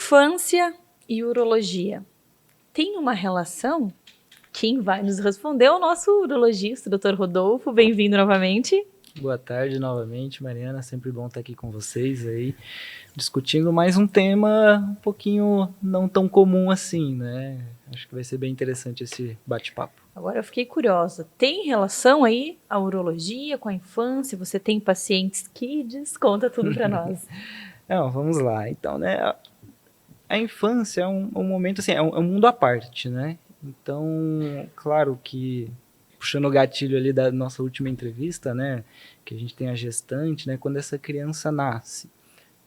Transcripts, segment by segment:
Infância e urologia. Tem uma relação? Quem vai nos responder é o nosso urologista, Dr. Rodolfo. Bem-vindo novamente. Boa tarde novamente, Mariana. Sempre bom estar aqui com vocês aí, discutindo mais um tema um pouquinho não tão comum assim, né? Acho que vai ser bem interessante esse bate-papo. Agora eu fiquei curiosa. Tem relação aí a urologia com a infância? Você tem pacientes kids? Conta tudo para nós. Não, vamos lá. Então, né? A infância é um momento assim, é um mundo à parte, né? Então, claro que puxando o gatilho ali da nossa última entrevista, né? Que a gente tem a gestante, né? Quando essa criança nasce.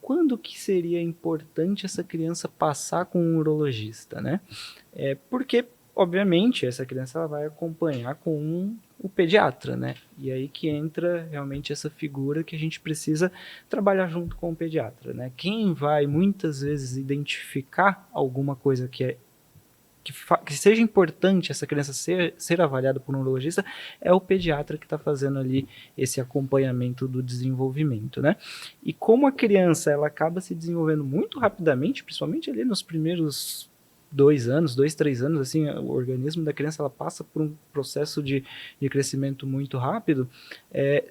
Quando que seria importante essa criança passar com um urologista, né? Porque, obviamente, essa criança ela vai acompanhar com o pediatra, né? E aí que entra realmente essa figura que a gente precisa trabalhar junto com o pediatra, né? Quem vai muitas vezes identificar alguma coisa que seja importante essa criança ser avaliada por um urologista é o pediatra que está fazendo ali esse acompanhamento do desenvolvimento, né? E como a criança ela acaba se desenvolvendo muito rapidamente, principalmente ali nos primeiros 3 anos, assim, o organismo da criança ela passa por um processo de crescimento muito rápido.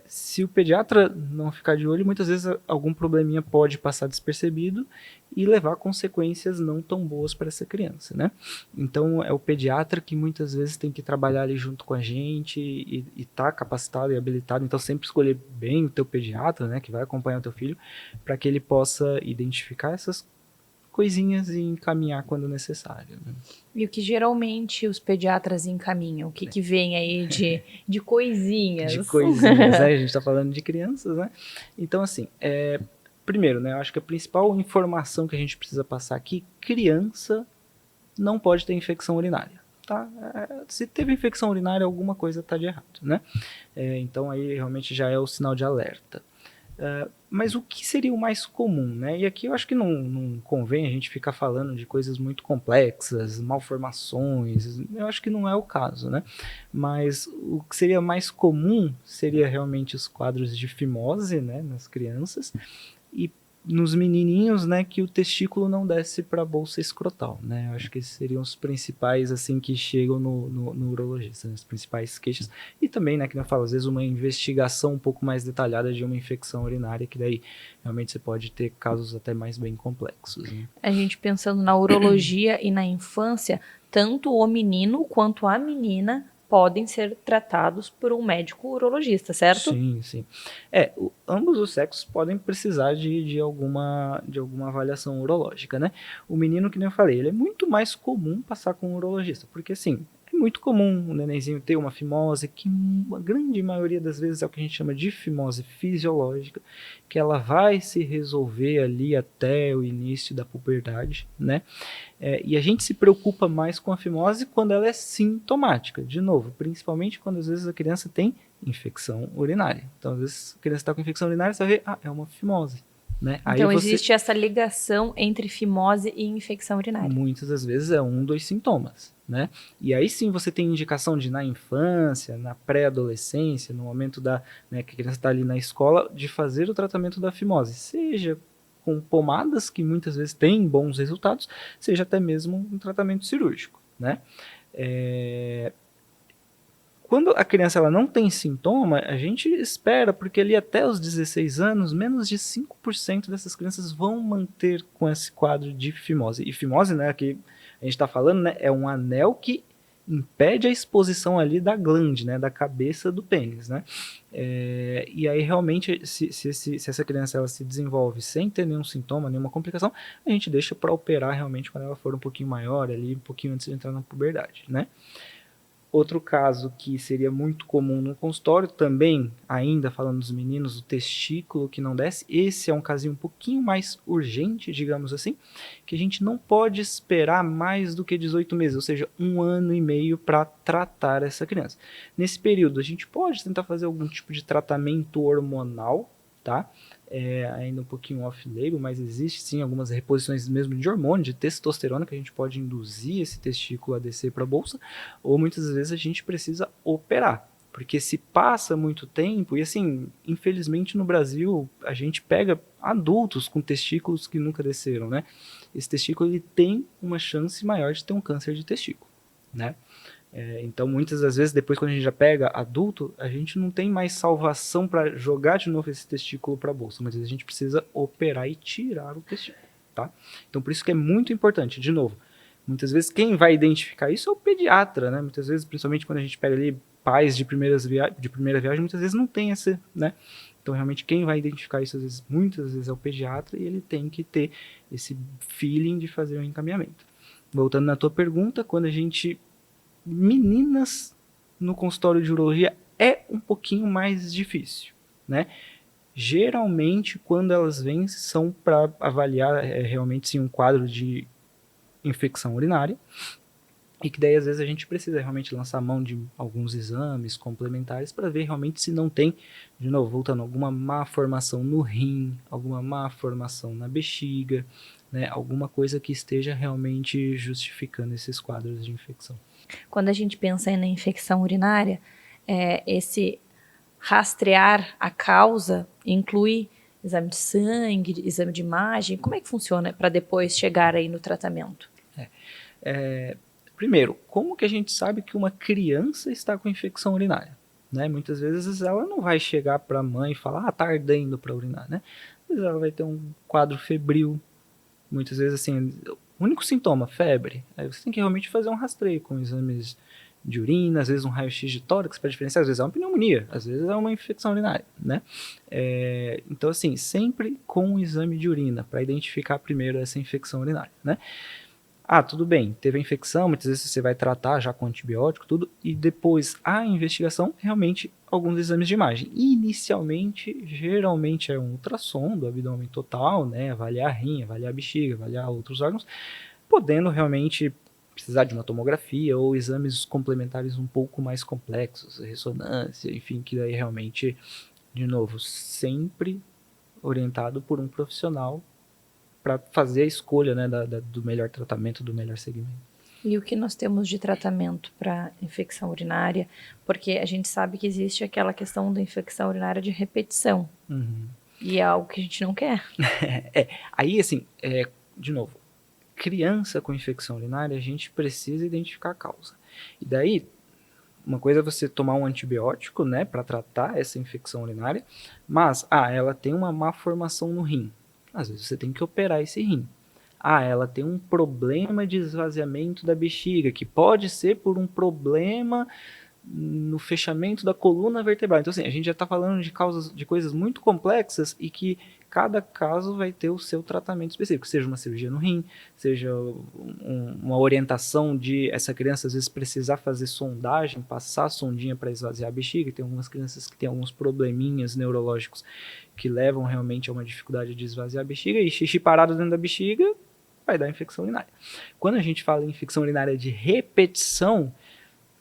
Se o pediatra não ficar de olho, muitas vezes algum probleminha pode passar despercebido e levar consequências não tão boas para essa criança, né? Então é o pediatra que muitas vezes tem que trabalhar ali junto com a gente e tá capacitado e habilitado, então sempre escolher bem o teu pediatra, né, que vai acompanhar o teu filho, para que ele possa identificar essas coisinhas e encaminhar quando necessário, né? E o que geralmente os pediatras encaminham? O que vem aí de coisinhas? De coisinhas, né? A gente está falando de crianças, né? Então, assim, primeiro, né? Eu acho que a principal informação que a gente precisa passar aqui, criança não pode ter infecção urinária, tá? Se teve infecção urinária, alguma coisa está de errado, né? Então, aí realmente já é o sinal de alerta. Mas o que seria o mais comum, né? E aqui eu acho que não convém a gente ficar falando de coisas muito complexas, malformações, eu acho que não é o caso, né? Mas o que seria mais comum seria realmente os quadros de fimose, né, nas crianças, e nos menininhos, né, que o testículo não desce para a bolsa escrotal, né? Eu acho que esses seriam os principais, assim, que chegam no urologista, né, as principais queixas. E também, né, que eu falo, às vezes uma investigação um pouco mais detalhada de uma infecção urinária, que daí realmente você pode ter casos até mais bem complexos, né? A gente pensando na urologia e na infância, tanto o menino quanto a menina podem ser tratados por um médico urologista, certo? Sim, sim. Ambos os sexos podem precisar de alguma avaliação urológica, né? O menino, que nem eu falei, ele é muito mais comum passar com um urologista, porque assim, é muito comum o nenenzinho ter uma fimose, que a grande maioria das vezes é o que a gente chama de fimose fisiológica, que ela vai se resolver ali até o início da puberdade, né? E a gente se preocupa mais com a fimose quando ela é sintomática, de novo, principalmente quando às vezes a criança tem infecção urinária. Então, às vezes a criança está com infecção urinária, você vai ver, é uma fimose, né? Então, existe essa ligação entre fimose e infecção urinária. Muitas das vezes é um dos sintomas, né? E aí sim você tem indicação de, na infância, na pré-adolescência, no momento né, que a criança está ali na escola, de fazer o tratamento da fimose, seja com pomadas, que muitas vezes têm bons resultados, seja até mesmo um tratamento cirúrgico, né? Quando a criança ela não tem sintoma, a gente espera, porque ali até os 16 anos, menos de 5% dessas crianças vão manter com esse quadro de fimose. E fimose, né, que a gente está falando, né, é um anel que impede a exposição ali da glande, né, da cabeça do pênis, né? E aí realmente, se essa criança ela se desenvolve sem ter nenhum sintoma, nenhuma complicação, a gente deixa para operar realmente quando ela for um pouquinho maior, ali um pouquinho antes de entrar na puberdade, né? Outro caso que seria muito comum no consultório, também, ainda falando dos meninos, o testículo que não desce, esse é um casinho um pouquinho mais urgente, digamos assim, que a gente não pode esperar mais do que 18 meses, ou seja, 1 ano e meio para tratar essa criança. Nesse período, a gente pode tentar fazer algum tipo de tratamento hormonal, tá? Ainda um pouquinho off-label, mas existe sim algumas reposições mesmo de hormônio, de testosterona, que a gente pode induzir esse testículo a descer para a bolsa, ou muitas vezes a gente precisa operar, Porque se passa muito tempo, e assim, infelizmente no Brasil, a gente pega adultos com testículos que nunca desceram, né? Esse testículo, ele tem uma chance maior de ter um câncer de testículo, né? Então, muitas das vezes, depois quando a gente já pega adulto, a gente não tem mais salvação para jogar de novo esse testículo para a bolsa. Muitas vezes a gente precisa operar e tirar o testículo, tá? Então, por isso que é muito importante, de novo, muitas vezes quem vai identificar isso é o pediatra, né? Muitas vezes, principalmente quando a gente pega ali pais de primeira viagem, muitas vezes não tem esse, né? Então, realmente, quem vai identificar isso, muitas vezes é o pediatra, e ele tem que ter esse feeling de fazer o encaminhamento. Voltando na tua pergunta, quando a gente... Meninas no consultório de urologia é um pouquinho mais difícil, né? Geralmente, quando elas vêm, são para avaliar realmente sim, um quadro de infecção urinária, e que daí às vezes a gente precisa realmente lançar mão de alguns exames complementares para ver realmente se não tem, de novo, voltando, alguma má formação no rim, alguma má formação na bexiga, né? Alguma coisa que esteja realmente justificando esses quadros de infecção. Quando a gente pensa na infecção urinária, esse rastrear a causa inclui exame de sangue, exame de imagem. Como é que funciona para depois chegar aí no tratamento? Primeiro, como que a gente sabe que uma criança está com infecção urinária? Né? Muitas vezes ela não vai chegar para a mãe e falar, tá ardendo para urinar, né? Às vezes ela vai ter um quadro febril, muitas vezes assim, o único sintoma, febre. Aí você tem que realmente fazer um rastreio com exames de urina, às vezes um raio-x de tórax para diferenciar, às vezes é uma pneumonia, às vezes é uma infecção urinária, né? Então assim, sempre com o exame de urina, para identificar primeiro essa infecção urinária, né? Tudo bem, teve a infecção, muitas vezes você vai tratar já com antibiótico, tudo, e depois a investigação, realmente, alguns exames de imagem. Inicialmente, geralmente é um ultrassom do abdômen total, né, avaliar a rim, avaliar a bexiga, avaliar outros órgãos, podendo realmente precisar de uma tomografia ou exames complementares um pouco mais complexos, ressonância, enfim, que daí realmente, de novo, sempre orientado por um profissional para fazer a escolha, né, do melhor tratamento, do melhor segmento. E o que nós temos de tratamento para infecção urinária? Porque a gente sabe que existe aquela questão da infecção urinária de repetição. Uhum. E é algo que a gente não quer. Aí, assim, de novo, criança com infecção urinária, a gente precisa identificar a causa. E daí, uma coisa é você tomar um antibiótico, né, para tratar essa infecção urinária, mas, ela tem uma má formação no rim. Às vezes você tem que operar esse rim. Ela tem um problema de esvaziamento da bexiga, que pode ser por um problema no fechamento da coluna vertebral. Então, assim, a gente já está falando de causas, de coisas muito complexas e que cada caso vai ter o seu tratamento específico, seja uma cirurgia no rim, seja uma orientação de essa criança às vezes precisar fazer sondagem, passar a sondinha para esvaziar a bexiga. Tem algumas crianças que têm alguns probleminhas neurológicos que levam realmente a uma dificuldade de esvaziar a bexiga, e xixi parado dentro da bexiga vai dar infecção urinária. Quando a gente fala em infecção urinária de repetição,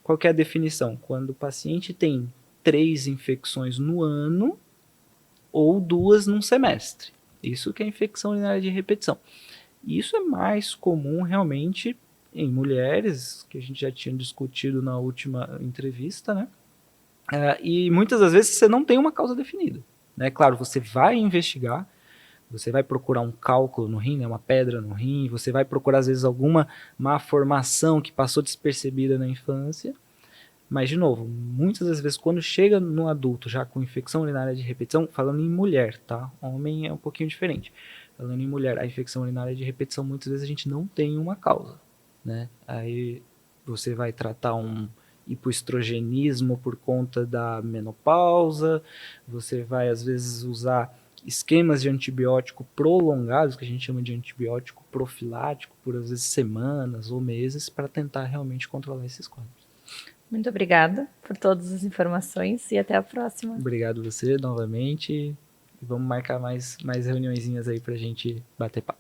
qual que é a definição? Quando o paciente tem 3 infecções no ano ou 2 num semestre. Isso que é infecção urinária de repetição. Isso é mais comum realmente em mulheres, que a gente já tinha discutido na última entrevista, né? E muitas das vezes você não tem uma causa definida, né? Claro, você vai investigar, você vai procurar um cálculo no rim, né, uma pedra no rim, você vai procurar às vezes alguma má formação que passou despercebida na infância, mas de novo, muitas das vezes quando chega no adulto já com infecção urinária de repetição, falando em mulher, tá? Homem é um pouquinho diferente. Falando em mulher, a infecção urinária de repetição muitas vezes a gente não tem uma causa, né? Aí você vai tratar um hipoestrogenismo por conta da menopausa, você vai às vezes usar esquemas de antibiótico prolongados, que a gente chama de antibiótico profilático, por às vezes semanas ou meses, para tentar realmente controlar esses quadros. Muito obrigada por todas as informações e até a próxima. Obrigado você novamente e vamos marcar mais reuniõezinhas aí para a gente bater papo.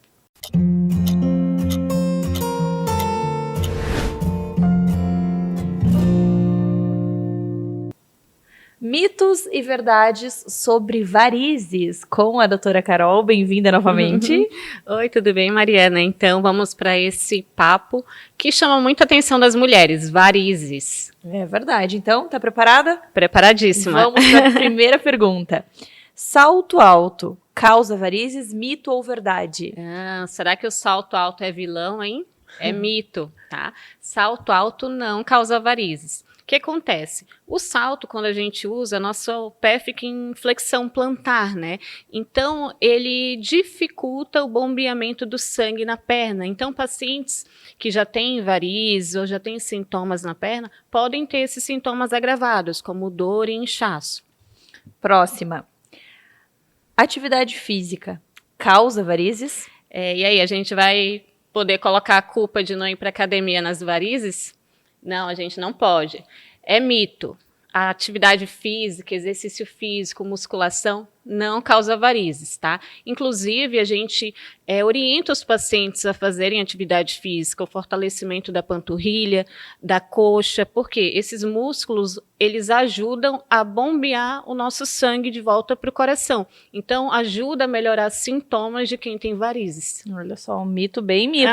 Mitos e verdades sobre varizes com a doutora Carol. Bem-vinda novamente. Oi, tudo bem, Mariana? Então, vamos para esse papo que chama muita atenção das mulheres, varizes. É verdade. Então, tá preparada? Preparadíssima. Vamos para a primeira pergunta. Salto alto causa varizes, mito ou verdade? Será que o salto alto é vilão, hein? É mito, tá? Salto alto não causa varizes. O que acontece? O salto, quando a gente usa, nosso pé fica em flexão plantar, né? Então, ele dificulta o bombeamento do sangue na perna. Então, pacientes que já têm varizes ou já têm sintomas na perna, podem ter esses sintomas agravados, como dor e inchaço. Próxima. Atividade física causa varizes? E aí, a gente vai poder colocar a culpa de não ir para academia nas varizes? Não, a gente não pode. É mito. A atividade física, exercício físico, musculação, não causa varizes, tá? Inclusive, a gente orienta os pacientes a fazerem atividade física, o fortalecimento da panturrilha, da coxa, porque esses músculos, eles ajudam a bombear o nosso sangue de volta para o coração. Então, ajuda a melhorar sintomas de quem tem varizes. Olha só, um mito bem mito.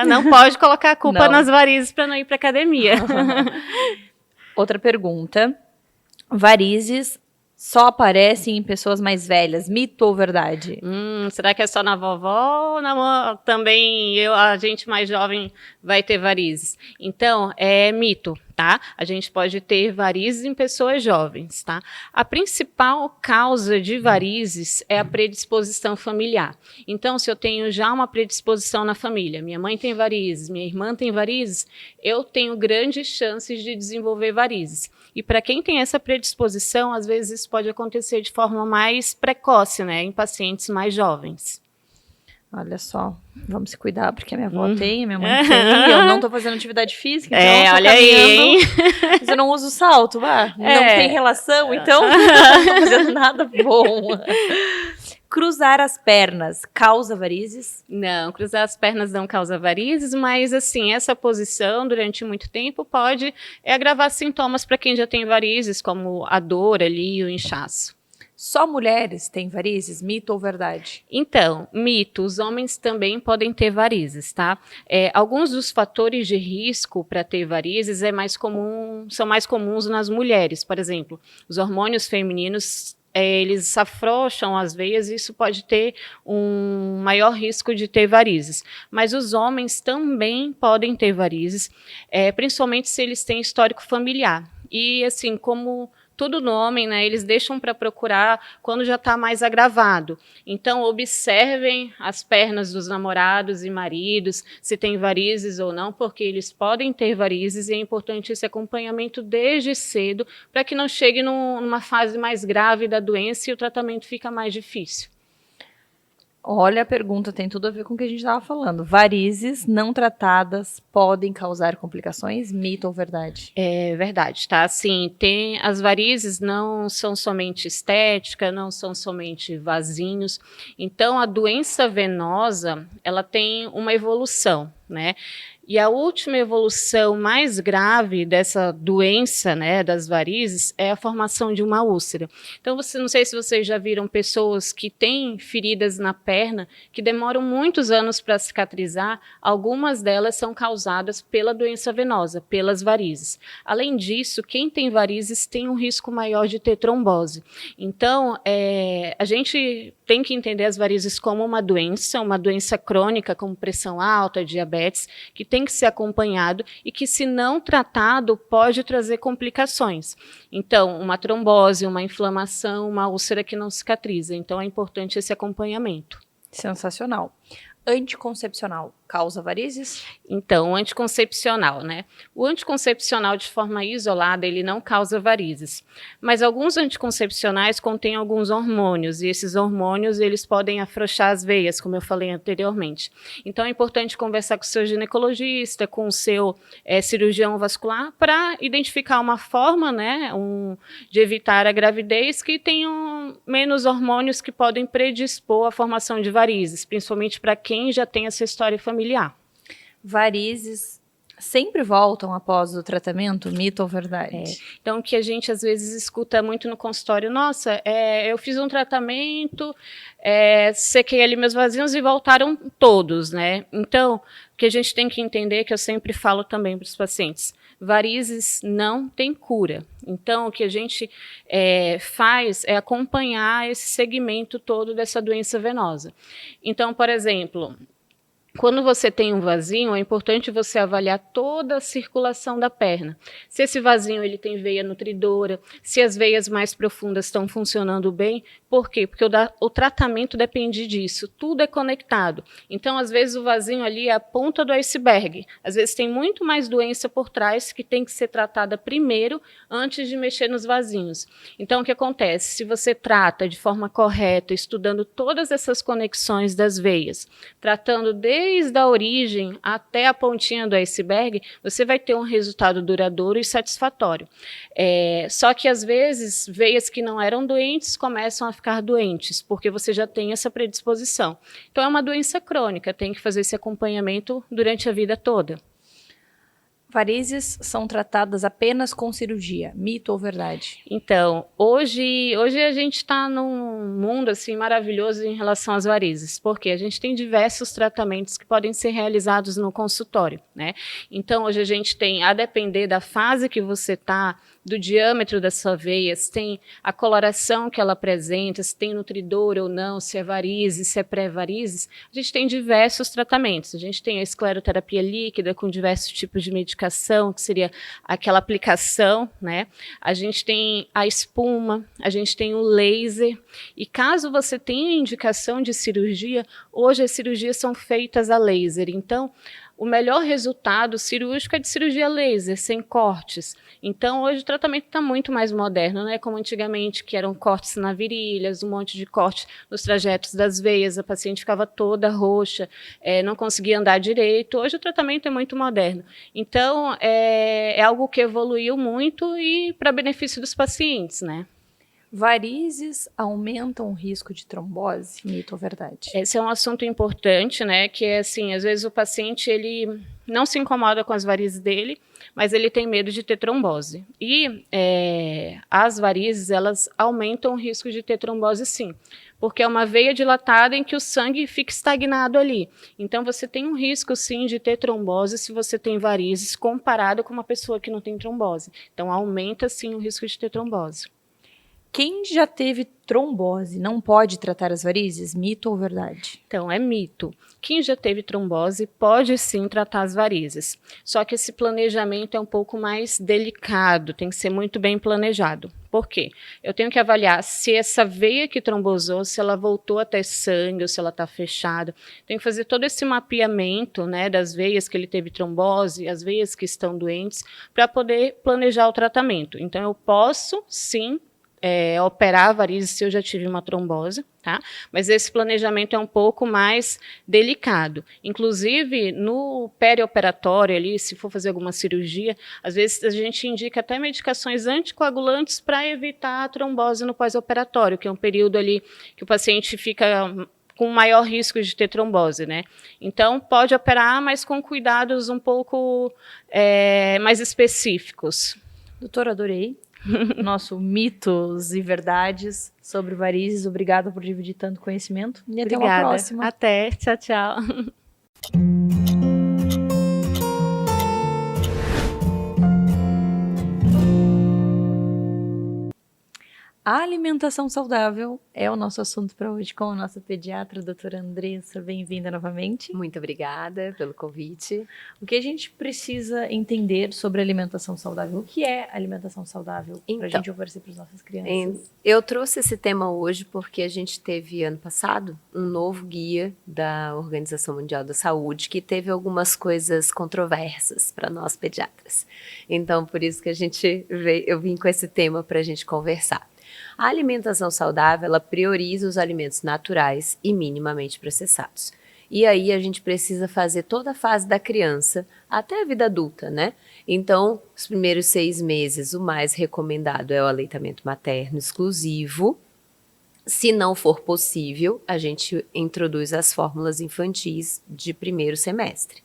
Não pode colocar a culpa nas varizes para não ir para academia. Outra pergunta. Varizes só aparecem em pessoas mais velhas, mito ou verdade? Será que é só na vovó ou também a gente mais jovem vai ter varizes? Então, é mito, tá? A gente pode ter varizes em pessoas jovens, tá? A principal causa de varizes é a predisposição familiar. Então, se eu tenho já uma predisposição na família, minha mãe tem varizes, minha irmã tem varizes, eu tenho grandes chances de desenvolver varizes. E para quem tem essa predisposição, às vezes isso pode acontecer de forma mais precoce, né, em pacientes mais jovens. Olha só, vamos se cuidar, porque a minha avó tem, minha mãe tem, eu não tô fazendo atividade física, então eu tô olha aí, mas eu não uso salto, não tem relação, então não tô fazendo nada bom. Cruzar as pernas causa varizes? Não, cruzar as pernas não causa varizes, mas assim, essa posição durante muito tempo pode agravar sintomas para quem já tem varizes, como a dor ali e o inchaço. Só mulheres têm varizes? Mito ou verdade? Então, mito, os homens também podem ter varizes, tá? Alguns dos fatores de risco para ter varizes são mais comuns nas mulheres. Por exemplo, os hormônios femininos, eles afrouxam as veias e isso pode ter um maior risco de ter varizes. Mas os homens também podem ter varizes, principalmente se eles têm histórico familiar. E assim, como tudo no homem, né, eles deixam para procurar quando já está mais agravado. Então, observem as pernas dos namorados e maridos, se tem varizes ou não, porque eles podem ter varizes e é importante esse acompanhamento desde cedo para que não chegue numa fase mais grave da doença e o tratamento fica mais difícil. Olha, a pergunta tem tudo a ver com o que a gente estava falando. Varizes não tratadas podem causar complicações? Mito ou verdade? É verdade, tá? Assim, as varizes não são somente estética, não são somente vasinhos. Então, a doença venosa, ela tem uma evolução, né? E a última evolução mais grave dessa doença, né, das varizes, é a formação de uma úlcera. Então, não sei se vocês já viram pessoas que têm feridas na perna que demoram muitos anos para cicatrizar. Algumas delas são causadas pela doença venosa, pelas varizes. Além disso, quem tem varizes tem um risco maior de ter trombose. Então, a gente tem que entender as varizes como uma doença crônica, como pressão alta, diabetes, que tem que ser acompanhado e que, se não tratado, pode trazer complicações. Então, uma trombose, uma inflamação, uma úlcera que não cicatriza. Então, é importante esse acompanhamento. Sensacional. Anticoncepcional causa varizes? Então, o anticoncepcional, né? O anticoncepcional, de forma isolada, ele não causa varizes. Mas alguns anticoncepcionais contêm alguns hormônios, e esses hormônios, eles podem afrouxar as veias, como eu falei anteriormente. Então, é importante conversar com o seu ginecologista, com o seu cirurgião vascular, para identificar uma forma, né, de evitar a gravidez que tenham menos hormônios que podem predispor à formação de varizes, principalmente para quem já tem essa história familiar. Varizes sempre voltam após o tratamento? Mito ou verdade? Então, o que a gente às vezes escuta muito no consultório, nossa, eu fiz um tratamento, sequei ali meus vasinhos e voltaram todos, né? Então, o que a gente tem que entender, que eu sempre falo também para os pacientes, varizes não tem cura. Então, o que a gente faz é acompanhar esse segmento todo dessa doença venosa. Então, por exemplo, quando você tem um vasinho, é importante você avaliar toda a circulação da perna. Se esse vasinho ele tem veia nutridora, se as veias mais profundas estão funcionando bem. Por quê? Porque o tratamento depende disso. Tudo é conectado. Então, às vezes, o vasinho ali é a ponta do iceberg. Às vezes, tem muito mais doença por trás que tem que ser tratada primeiro, antes de mexer nos vasinhos. Então, o que acontece? Se você trata de forma correta, estudando todas essas conexões das veias, tratando desde a origem até a pontinha do iceberg, você vai ter um resultado duradouro e satisfatório. Só que, às vezes, veias que não eram doentes começam a ficar doentes, porque você já tem essa predisposição. Então, é uma doença crônica, tem que fazer esse acompanhamento durante a vida toda. Varizes são tratadas apenas com cirurgia, mito ou verdade? Então, hoje a gente está num mundo assim maravilhoso em relação às varizes, porque a gente tem diversos tratamentos que podem ser realizados no consultório, né? Então, hoje a gente tem, a depender da fase que você está, do diâmetro da sua veia, se tem a coloração que ela apresenta, se tem nutridor ou não, se é varizes, se é pré-varizes, a gente tem diversos tratamentos. A gente tem a escleroterapia líquida com diversos tipos de medicação, que seria aquela aplicação, né? A gente tem a espuma, a gente tem o laser, e caso você tenha indicação de cirurgia, hoje as cirurgias são feitas a laser. Então, o melhor resultado cirúrgico é de cirurgia laser, sem cortes. Então, hoje o tratamento está muito mais moderno, não é como antigamente, que eram cortes na virilhas, um monte de cortes nos trajetos das veias, a paciente ficava toda roxa, não conseguia andar direito. Hoje o tratamento é muito moderno. Então, é algo que evoluiu muito e para benefício dos pacientes, né? Varizes aumentam o risco de trombose, mito ou verdade? Esse é um assunto importante, né? Que é assim, às vezes o paciente ele não se incomoda com as varizes dele, mas ele tem medo de ter trombose. E as varizes, elas aumentam o risco de ter trombose, sim, porque é uma veia dilatada em que o sangue fica estagnado ali. Então, você tem um risco, sim, de ter trombose se você tem varizes comparado com uma pessoa que não tem trombose. Então, aumenta, sim, o risco de ter trombose. Quem já teve trombose não pode tratar as varizes? Mito ou verdade? Então, é mito. Quem já teve trombose pode sim tratar as varizes. Só que esse planejamento é um pouco mais delicado, tem que ser muito bem planejado. Por quê? Eu tenho que avaliar se essa veia que trombosou, se ela voltou a ter sangue ou se ela está fechada. Tenho que fazer todo esse mapeamento, né, das veias que ele teve trombose, as veias que estão doentes, para poder planejar o tratamento. Então, eu posso sim operar varizes se eu já tive uma trombose, tá? Mas esse planejamento é um pouco mais delicado. Inclusive, no perioperatório ali, se for fazer alguma cirurgia, às vezes a gente indica até medicações anticoagulantes para evitar a trombose no pós-operatório, que é um período ali que o paciente fica com maior risco de ter trombose, né? Então, pode operar, mas com cuidados um pouco mais específicos. Doutora, adorei. Nosso mitos e verdades sobre varizes. Obrigada por dividir tanto conhecimento. E até uma próxima. Até. Tchau, tchau. A alimentação saudável é o nosso assunto para hoje com a nossa pediatra, doutora Andressa. Bem-vinda novamente. Muito obrigada pelo convite. O que a gente precisa entender sobre alimentação saudável? O que é alimentação saudável para a gente oferecer para as nossas crianças? Eu trouxe esse tema hoje porque a gente teve, ano passado, um novo guia da Organização Mundial da Saúde que teve algumas coisas controversas para nós pediatras. Então, por isso que eu vim com esse tema para a gente conversar. A alimentação saudável, ela prioriza os alimentos naturais e minimamente processados. E aí a gente precisa fazer toda a fase da criança até a vida adulta, né? Então, os primeiros 6 meses, o mais recomendado é o aleitamento materno exclusivo. Se não for possível, a gente introduz as fórmulas infantis de primeiro semestre.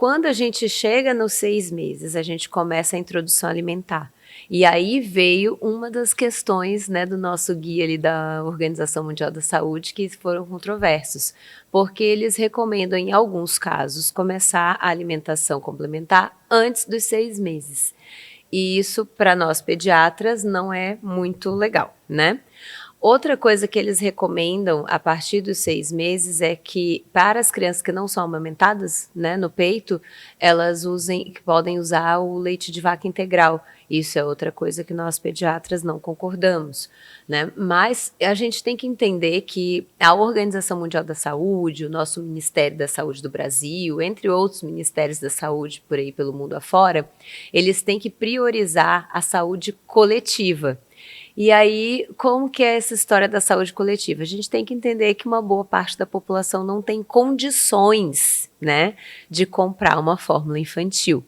Quando a gente chega nos 6 meses, a gente começa a introdução alimentar. E aí veio uma das questões, né, do nosso guia ali da Organização Mundial da Saúde que foram controversos, porque eles recomendam, em alguns casos, começar a alimentação complementar antes dos 6 meses. E isso, para nós pediatras, não é muito legal, né? Outra coisa que eles recomendam a partir dos 6 meses é que, para as crianças que não são amamentadas, né, no peito, elas podem usar o leite de vaca integral. Isso é outra coisa que nós pediatras não concordamos, né? Mas a gente tem que entender que a Organização Mundial da Saúde, o nosso Ministério da Saúde do Brasil, entre outros ministérios da saúde por aí pelo mundo afora, eles têm que priorizar a saúde coletiva. E aí, como que é essa história da saúde coletiva? A gente tem que entender que uma boa parte da população não tem condições, né, de comprar uma fórmula infantil.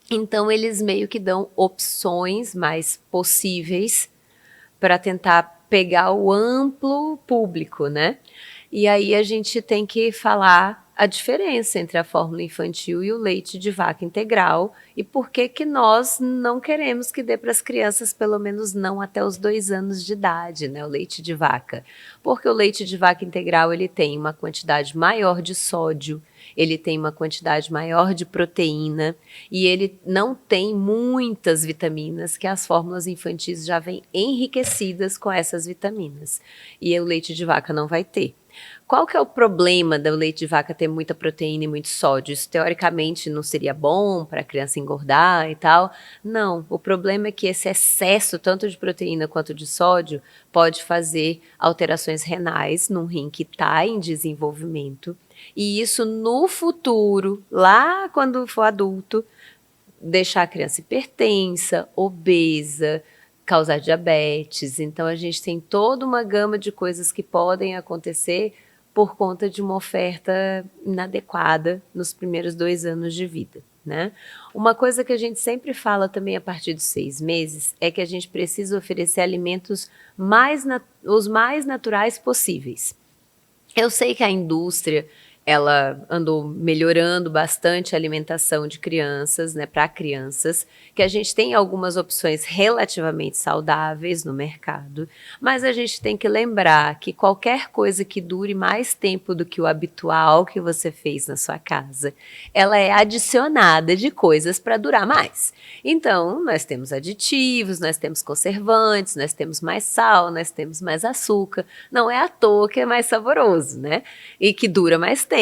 Então, eles meio que dão opções mais possíveis para tentar pegar o amplo público, né? E aí a gente tem que falar a diferença entre a fórmula infantil e o leite de vaca integral e por que que nós não queremos que dê para as crianças, pelo menos não até os 2 anos de idade, né, o leite de vaca. Porque o leite de vaca integral ele tem uma quantidade maior de sódio, ele tem uma quantidade maior de proteína e ele não tem muitas vitaminas que as fórmulas infantis já vêm enriquecidas com essas vitaminas. E o leite de vaca não vai ter. Qual que é o problema do leite de vaca ter muita proteína e muito sódio? Isso teoricamente não seria bom para a criança engordar e tal? Não, o problema é que esse excesso tanto de proteína quanto de sódio pode fazer alterações renais num rim que está em desenvolvimento. E isso no futuro, lá quando for adulto, deixar a criança hipertensa, obesa, causar diabetes. Então a gente tem toda uma gama de coisas que podem acontecer por conta de uma oferta inadequada nos primeiros 2 anos de vida, né? Uma coisa que a gente sempre fala também a partir dos 6 meses é que a gente precisa oferecer alimentos os mais naturais possíveis. Eu sei que a indústria ela andou melhorando bastante a alimentação de crianças, né, para crianças, que a gente tem algumas opções relativamente saudáveis no mercado, mas a gente tem que lembrar que qualquer coisa que dure mais tempo do que o habitual que você fez na sua casa, ela é adicionada de coisas para durar mais. Então, nós temos aditivos, nós temos conservantes, nós temos mais sal, nós temos mais açúcar. Não é à toa que é mais saboroso, né? E que dura mais tempo.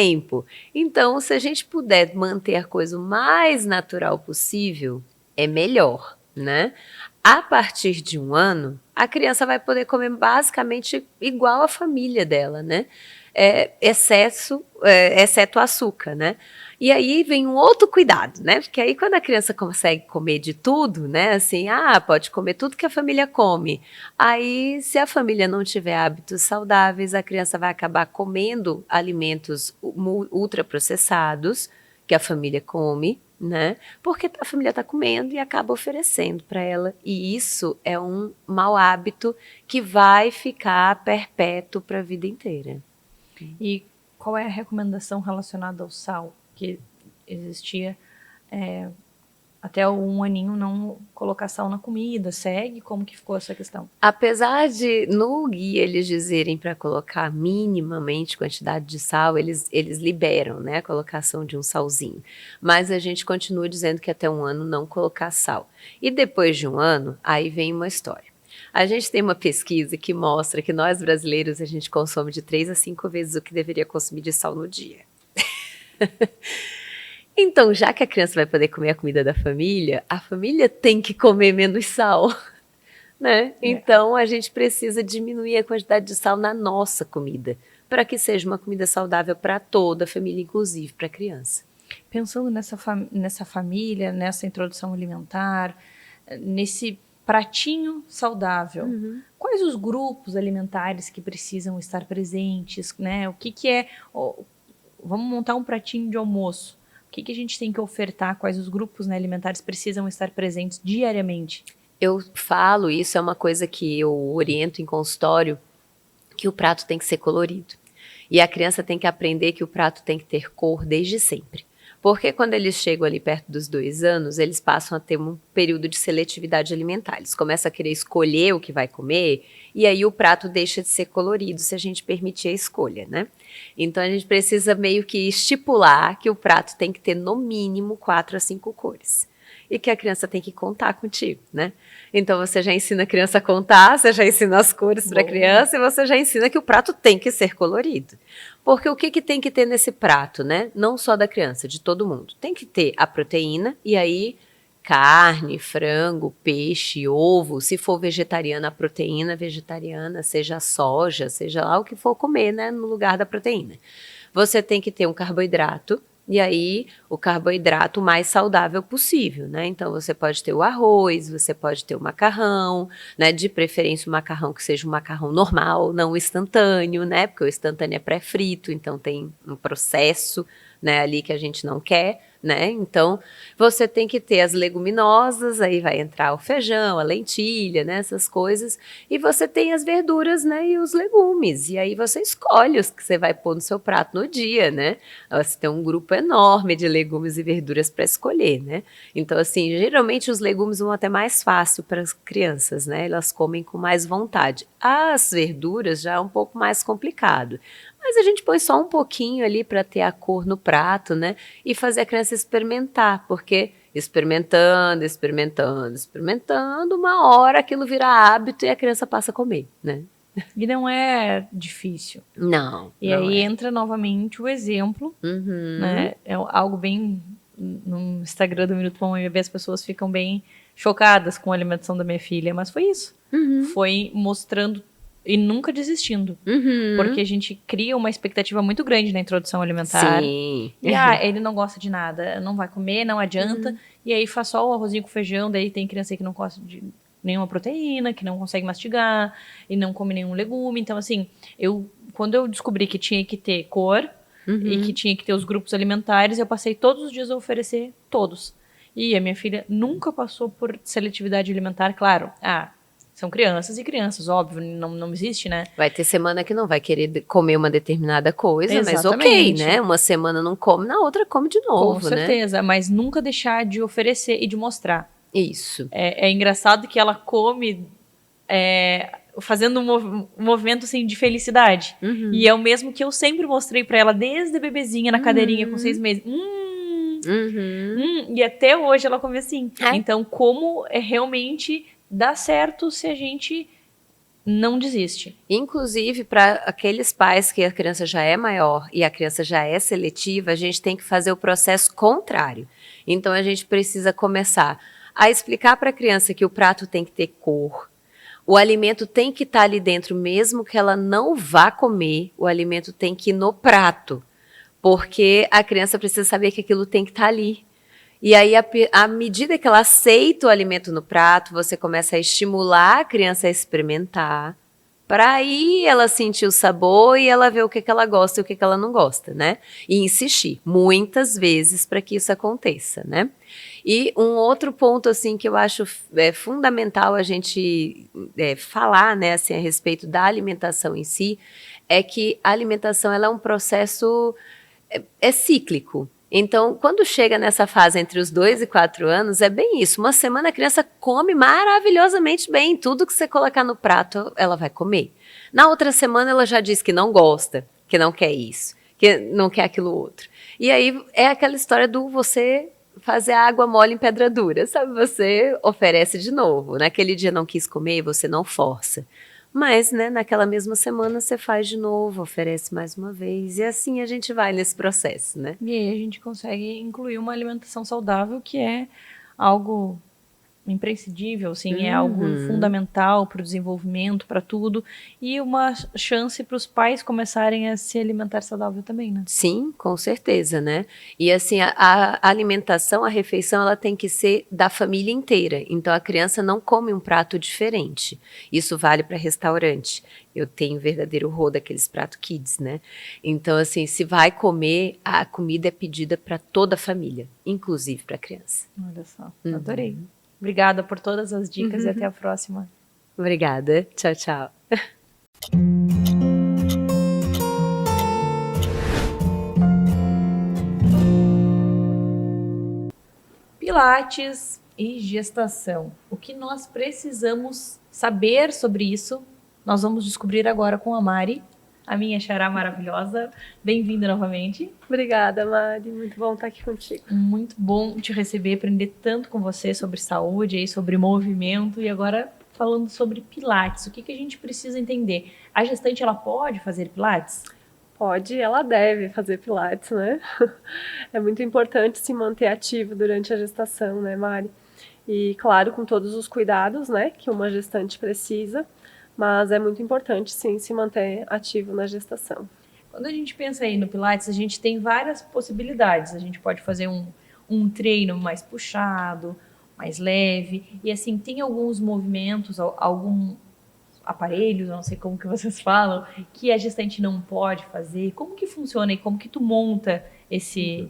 Então, se a gente puder manter a coisa o mais natural possível, é melhor, né? A partir de 1 ano, a criança vai poder comer basicamente igual a família dela, né? Exceto o açúcar, né? E aí vem um outro cuidado, né? Porque aí quando a criança consegue comer de tudo, né? Assim, pode comer tudo que a família come. Aí, se a família não tiver hábitos saudáveis, a criança vai acabar comendo alimentos ultraprocessados que a família come, né? Porque a família está comendo e acaba oferecendo para ela. E isso é um mau hábito que vai ficar perpétuo para a vida inteira. E qual é a recomendação relacionada ao sal? Que existia até 1 aninho não colocar sal na comida. Segue? Como que ficou essa questão? Apesar de no guia eles dizerem para colocar minimamente quantidade de sal, eles liberam, né, a colocação de um salzinho. Mas a gente continua dizendo que até 1 ano não colocar sal. E depois de 1 ano, aí vem uma história. A gente tem uma pesquisa que mostra que nós brasileiros, a gente consome de 3 a 5 vezes o que deveria consumir de sal no dia. Então, já que a criança vai poder comer a comida da família, a família tem que comer menos sal, né? Então, a gente precisa diminuir a quantidade de sal na nossa comida, para que seja uma comida saudável para toda a família, inclusive para a criança. Pensando nessa família, nessa introdução alimentar, nesse pratinho saudável, quais os grupos alimentares que precisam estar presentes, né? O que é... Vamos montar um pratinho de almoço. O que a gente tem que ofertar? Quais os grupos, né, alimentares precisam estar presentes diariamente? Eu falo, isso é uma coisa que eu oriento em consultório, que o prato tem que ser colorido. E a criança tem que aprender que o prato tem que ter cor desde sempre. Porque quando eles chegam ali perto dos 2 anos, eles passam a ter um período de seletividade alimentar. Eles começam a querer escolher o que vai comer, e aí o prato deixa de ser colorido se a gente permitir a escolha, né? Então a gente precisa meio que estipular que o prato tem que ter no mínimo 4 a 5 cores. E que a criança tem que contar contigo, né? Então você já ensina a criança a contar, você já ensina as cores para a criança e você já ensina que o prato tem que ser colorido. Porque o que tem que ter nesse prato, né? Não só da criança, de todo mundo. Tem que ter a proteína e aí carne, frango, peixe, ovo. Se for vegetariana, a proteína vegetariana, seja soja, seja lá o que for comer, né? No lugar da proteína. Você tem que ter um carboidrato. E aí, o carboidrato mais saudável possível, né? Então, você pode ter o arroz, você pode ter o macarrão, né? De preferência, o macarrão que seja um macarrão normal, não o instantâneo, né? Porque o instantâneo é pré-frito, então tem um processo, né, ali que a gente não quer, né? Então, você tem que ter as leguminosas, aí vai entrar o feijão, a lentilha, né? Essas coisas. E você tem as verduras, né? E os legumes. E aí você escolhe os que você vai pôr no seu prato no dia, né? Você tem um grupo enorme de legumes e verduras para escolher, né? Então, assim, geralmente os legumes vão até mais fácil para as crianças, né? Elas comem com mais vontade. As verduras já é um pouco mais complicado. Mas a gente põe só um pouquinho ali para ter a cor no prato, né? E fazer a criança experimentar, porque experimentando, uma hora aquilo vira hábito e a criança passa a comer, né? E não é difícil. Não. E não aí é. entra novamente o exemplo, né? É algo bem... No Instagram do Minuto Mamãe e Bebê, as pessoas ficam bem chocadas com a alimentação da minha filha, mas foi isso. Foi mostrando e nunca desistindo. Porque a gente cria uma expectativa muito grande na introdução alimentar. Sim. E ele não gosta de nada, não vai comer, não adianta. E aí faz só o arrozinho com feijão, daí tem criança aí que não gosta de nenhuma proteína, que não consegue mastigar e não come nenhum legume. Então, assim, quando eu descobri que tinha que ter cor e que tinha que ter os grupos alimentares, eu passei todos os dias a oferecer todos. E a minha filha nunca passou por seletividade alimentar, claro. São crianças e crianças, óbvio, não existe, né? Vai ter semana que não vai querer comer uma determinada coisa, mas ok, Exatamente. né? Uma semana não come, na outra come de novo, Com né? certeza, mas nunca deixar de oferecer e de mostrar. Isso. É engraçado que ela come fazendo um movimento assim, de felicidade. E é o mesmo que eu sempre mostrei pra ela desde bebezinha na cadeirinha com 6 meses. E até hoje ela come assim. Então, como realmente dá certo se a gente não desiste. Inclusive, para aqueles pais que a criança já é maior e a criança já é seletiva, a gente tem que fazer o processo contrário. Então, a gente precisa começar a explicar para a criança que o prato tem que ter cor, o alimento tem que estar ali dentro, mesmo que ela não vá comer, o alimento tem que ir no prato, porque a criança precisa saber que aquilo tem que estar ali. E aí, à medida que ela aceita o alimento no prato, você começa a estimular a criança a experimentar, para aí ela sentir o sabor e ela ver o que ela gosta e o que ela não gosta, né? E insistir muitas vezes para que isso aconteça, né? E um outro ponto, assim, que eu acho fundamental a gente falar, né, assim, a respeito da alimentação em si, é que a alimentação ela é um processo cíclico. Então, quando chega nessa fase entre os 2 e 4 anos, é bem isso. Uma semana a criança come maravilhosamente bem. Tudo que você colocar no prato, ela vai comer. Na outra semana, ela já diz que não gosta, que não quer isso, que não quer aquilo outro. E aí, é aquela história do você fazer a água mole em pedra dura, sabe? Você oferece de novo. Naquele dia não quis comer, você não força. Mas, né, naquela mesma semana você faz de novo, oferece mais uma vez. E assim a gente vai nesse processo, né? E aí a gente consegue incluir uma alimentação saudável, que é algo imprescindível, assim, é algo fundamental para o desenvolvimento, para tudo. E uma chance para os pais começarem a se alimentar saudável também, né? Sim, com certeza, né? E assim, a alimentação, a refeição, ela tem que ser da família inteira. Então, a criança não come um prato diferente. Isso vale para restaurante. Eu tenho verdadeiro horror daqueles pratos kids, né? Então, assim, se vai comer, a comida é pedida para toda a família, inclusive para a criança. Olha só, adorei. Obrigada por todas as dicas e até a próxima. Obrigada. Tchau, tchau. Pilates e gestação. O que nós precisamos saber sobre isso, nós vamos descobrir agora com a Mari, a minha xará maravilhosa. Bem-vinda novamente. Obrigada, Mari. Muito bom estar aqui contigo. Muito bom te receber, aprender tanto com você sobre saúde, aí, sobre movimento e agora falando sobre Pilates. O que a gente precisa entender? A gestante, ela pode fazer Pilates? Pode, ela deve fazer Pilates, né? É muito importante se manter ativo durante a gestação, né, Mari? E, claro, com todos os cuidados, né, que uma gestante precisa, mas é muito importante, sim, se manter ativo na gestação. Quando a gente pensa aí no Pilates, a gente tem várias possibilidades. A gente pode fazer um treino mais puxado, mais leve, e assim, tem alguns movimentos, algum aparelhos, não sei como que vocês falam, que a gestante não pode fazer. Como que funciona e como que tu monta esse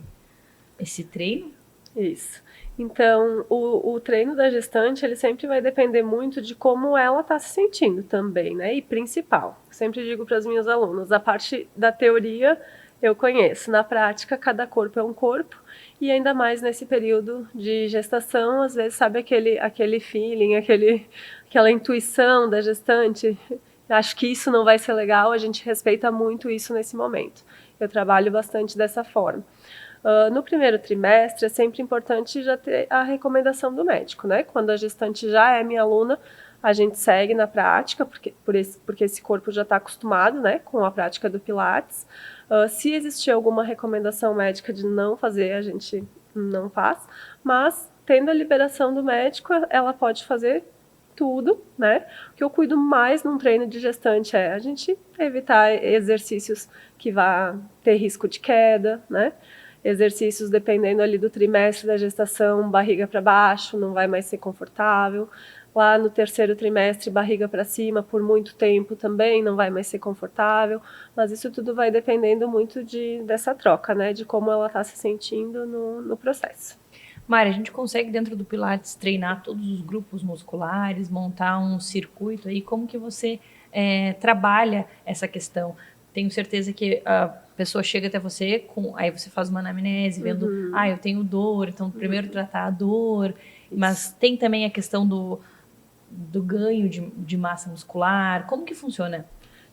treino? Isso. Então, o treino da gestante, ele sempre vai depender muito de como ela está se sentindo também, né? E principal, sempre digo para as minhas alunas, a parte da teoria eu conheço, na prática cada corpo é um corpo, e ainda mais nesse período de gestação, às vezes sabe aquele feeling, aquela intuição da gestante, acho que isso não vai ser legal, a gente respeita muito isso nesse momento. Eu trabalho bastante dessa forma. No primeiro trimestre é sempre importante já ter a recomendação do médico, né? Quando a gestante já é minha aluna, a gente segue na prática, porque esse corpo já está acostumado, né, com a prática do Pilates. Se existir alguma recomendação médica de não fazer, a gente não faz, mas tendo a liberação do médico, ela pode fazer tudo, né? O que eu cuido mais num treino de gestante é a gente evitar exercícios que vá ter risco de queda, né? Exercícios dependendo ali do trimestre da gestação, barriga para baixo, não vai mais ser confortável. Lá no terceiro trimestre, barriga para cima por muito tempo também não vai mais ser confortável. Mas isso tudo vai dependendo muito dessa troca, né? De como ela está se sentindo no processo. Mari, a gente consegue dentro do Pilates treinar todos os grupos musculares, montar um circuito aí? Como que você trabalha essa questão? Tenho certeza que a pessoa chega até você, aí você faz uma anamnese, vendo, eu tenho dor, então primeiro tratar a dor, mas tem também a questão do ganho de massa muscular. Como que funciona?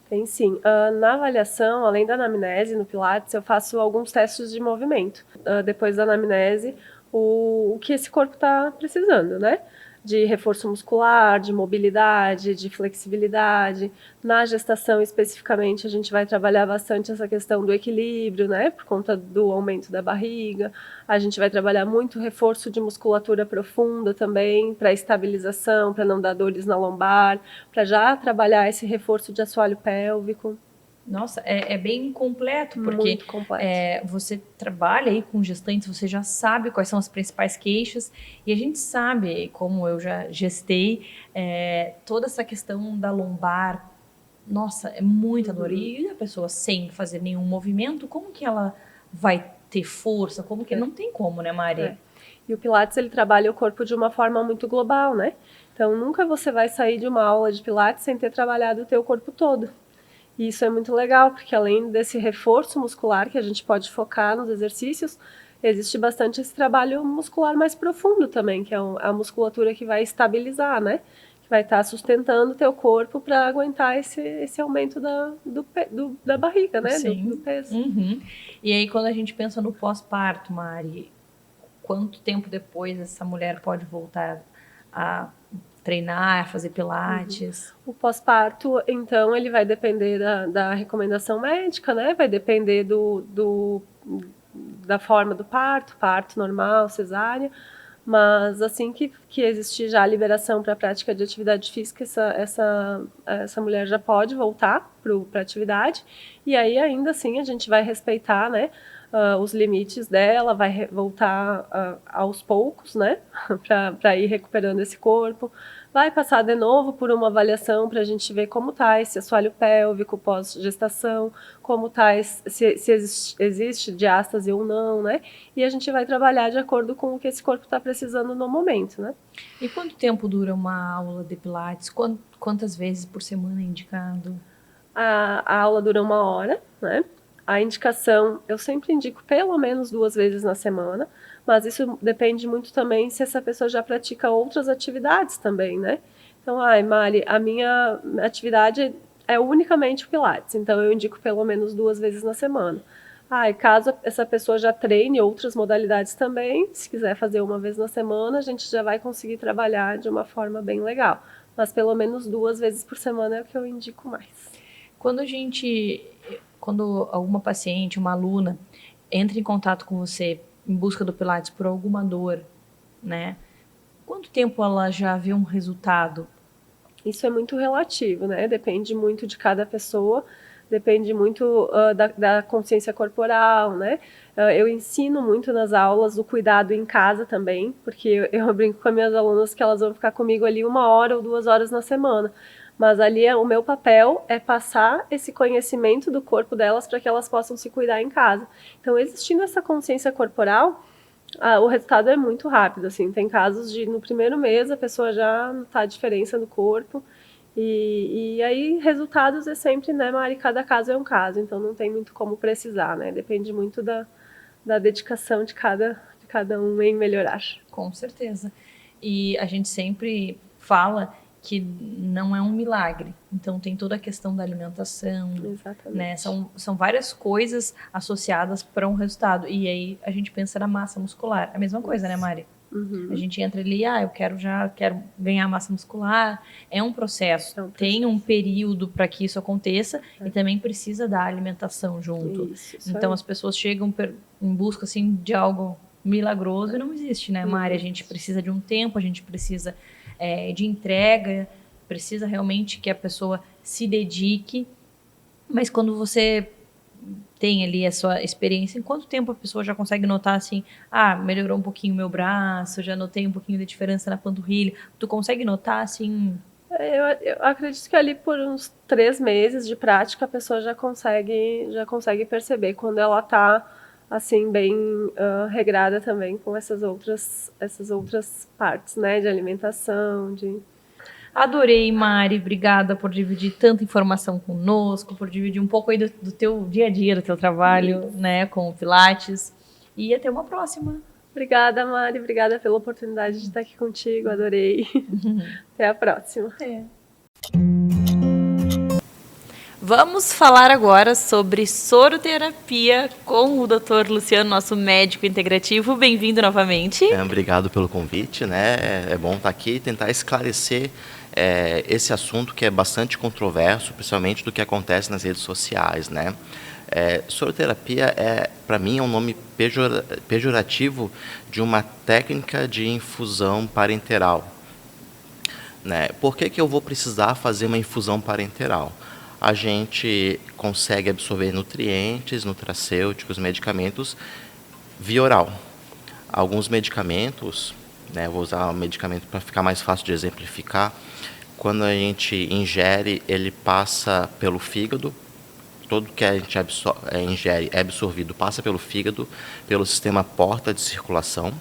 Tem sim. Na avaliação, além da anamnese no Pilates, eu faço alguns testes de movimento. Depois da anamnese, o que esse corpo está precisando, né? De reforço muscular, de mobilidade, de flexibilidade. Na gestação, especificamente, a gente vai trabalhar bastante essa questão do equilíbrio, né? Por conta do aumento da barriga. A gente vai trabalhar muito reforço de musculatura profunda também, para estabilização, para não dar dores na lombar, para já trabalhar esse reforço de assoalho pélvico. Nossa, é bem completo, porque muito completo. Você trabalha aí com gestantes, você já sabe quais são as principais queixas, e a gente sabe, como eu já gestei, toda essa questão da lombar, nossa, é muita dor. E a pessoa sem fazer nenhum movimento, como que ela vai ter força? Como que não tem como, né, Mari? E o Pilates, ele trabalha o corpo de uma forma muito global, né? Então, nunca você vai sair de uma aula de Pilates sem ter trabalhado o teu corpo todo. E isso é muito legal, porque além desse reforço muscular que a gente pode focar nos exercícios, existe bastante esse trabalho muscular mais profundo também, que é a musculatura que vai estabilizar, né? Que vai estar sustentando o teu corpo para aguentar esse aumento da barriga, né? Do peso. E aí, quando a gente pensa no pós-parto, Mari, quanto tempo depois essa mulher pode voltar a treinar, fazer pilates? O pós-parto, então, ele vai depender da recomendação médica, né? Vai depender da forma do parto normal, cesárea. Mas assim que existir já a liberação para a prática de atividade física, essa mulher já pode voltar para a atividade. E aí, ainda assim, a gente vai respeitar, né? Os limites dela, vai voltar aos poucos, né, para ir recuperando esse corpo, vai passar de novo por uma avaliação para a gente ver como está esse assoalho pélvico pós-gestação, como está, se existe diástase ou não, né, e a gente vai trabalhar de acordo com o que esse corpo está precisando no momento, né. E quanto tempo dura uma aula de Pilates? Quantas vezes por semana é indicado? A aula dura 1 hora, né. A indicação, eu sempre indico pelo menos 2 vezes na semana, mas isso depende muito também se essa pessoa já pratica outras atividades também, né? Então, Mari, a minha atividade é unicamente o Pilates, então eu indico pelo menos 2 vezes na semana. E caso essa pessoa já treine outras modalidades também, se quiser fazer 1 vez na semana, a gente já vai conseguir trabalhar de uma forma bem legal. Mas pelo menos 2 vezes por semana é o que eu indico mais. Quando alguma paciente, uma aluna, entra em contato com você em busca do Pilates por alguma dor, né? Quanto tempo ela já vê um resultado? Isso é muito relativo, né? Depende muito de cada pessoa, depende muito da consciência corporal, né? Eu ensino muito nas aulas o cuidado em casa também, porque eu brinco com as minhas alunas que elas vão ficar comigo ali 1 hora ou 2 horas na semana. Mas ali o meu papel é passar esse conhecimento do corpo delas para que elas possam se cuidar em casa. Então, existindo essa consciência corporal, o resultado é muito rápido, assim. Tem casos de, no primeiro mês, a pessoa já notar a diferença no corpo. E aí, resultados é sempre, né, Mari, cada caso é um caso. Então, não tem muito como precisar, né? Depende muito da dedicação de cada um em melhorar. Com certeza. E a gente sempre fala que não é um milagre. Então, tem toda a questão da alimentação. Exatamente. Né? São várias coisas associadas para um resultado. E aí, a gente pensa na massa muscular. A mesma coisa, né, Mari? Uhum. A gente entra ali, eu quero ganhar massa muscular. É um processo. Tem um período para que isso aconteça e também precisa da alimentação junto. Isso então, aí. as pessoas chegam em busca assim, de algo milagroso e não existe, né, Mari? A gente precisa de um tempo, a gente precisa de entrega, precisa realmente que a pessoa se dedique. Mas quando você tem ali a sua experiência, em quanto tempo a pessoa já consegue notar assim, melhorou um pouquinho o meu braço, já notei um pouquinho de diferença na panturrilha? Tu consegue notar assim? Eu acredito que ali por uns 3 meses de prática a pessoa já consegue perceber quando ela está assim bem regrada também com essas outras partes, né, de alimentação, Adorei, Mari. Obrigada por dividir tanta informação conosco, por dividir um pouco aí do teu dia a dia, do teu trabalho, né, com o Pilates. E até uma próxima. Obrigada, Mari. Obrigada pela oportunidade de estar aqui contigo. Adorei. Até a próxima. Vamos falar agora sobre soroterapia com o Dr. Luciano, nosso médico integrativo. Bem-vindo novamente. Obrigado pelo convite, né? É bom estar aqui e tentar esclarecer esse assunto que é bastante controverso, principalmente do que acontece nas redes sociais, né? Soroterapia, para mim, é um nome pejorativo de uma técnica de infusão parenteral. Né? Por que eu vou precisar fazer uma infusão parenteral? A gente consegue absorver nutrientes, nutracêuticos, medicamentos via oral. Alguns medicamentos, né, vou usar um medicamento para ficar mais fácil de exemplificar, quando a gente ingere, ele passa pelo fígado, tudo que a gente ingere é absorvido, passa pelo fígado, pelo sistema porta de circulação,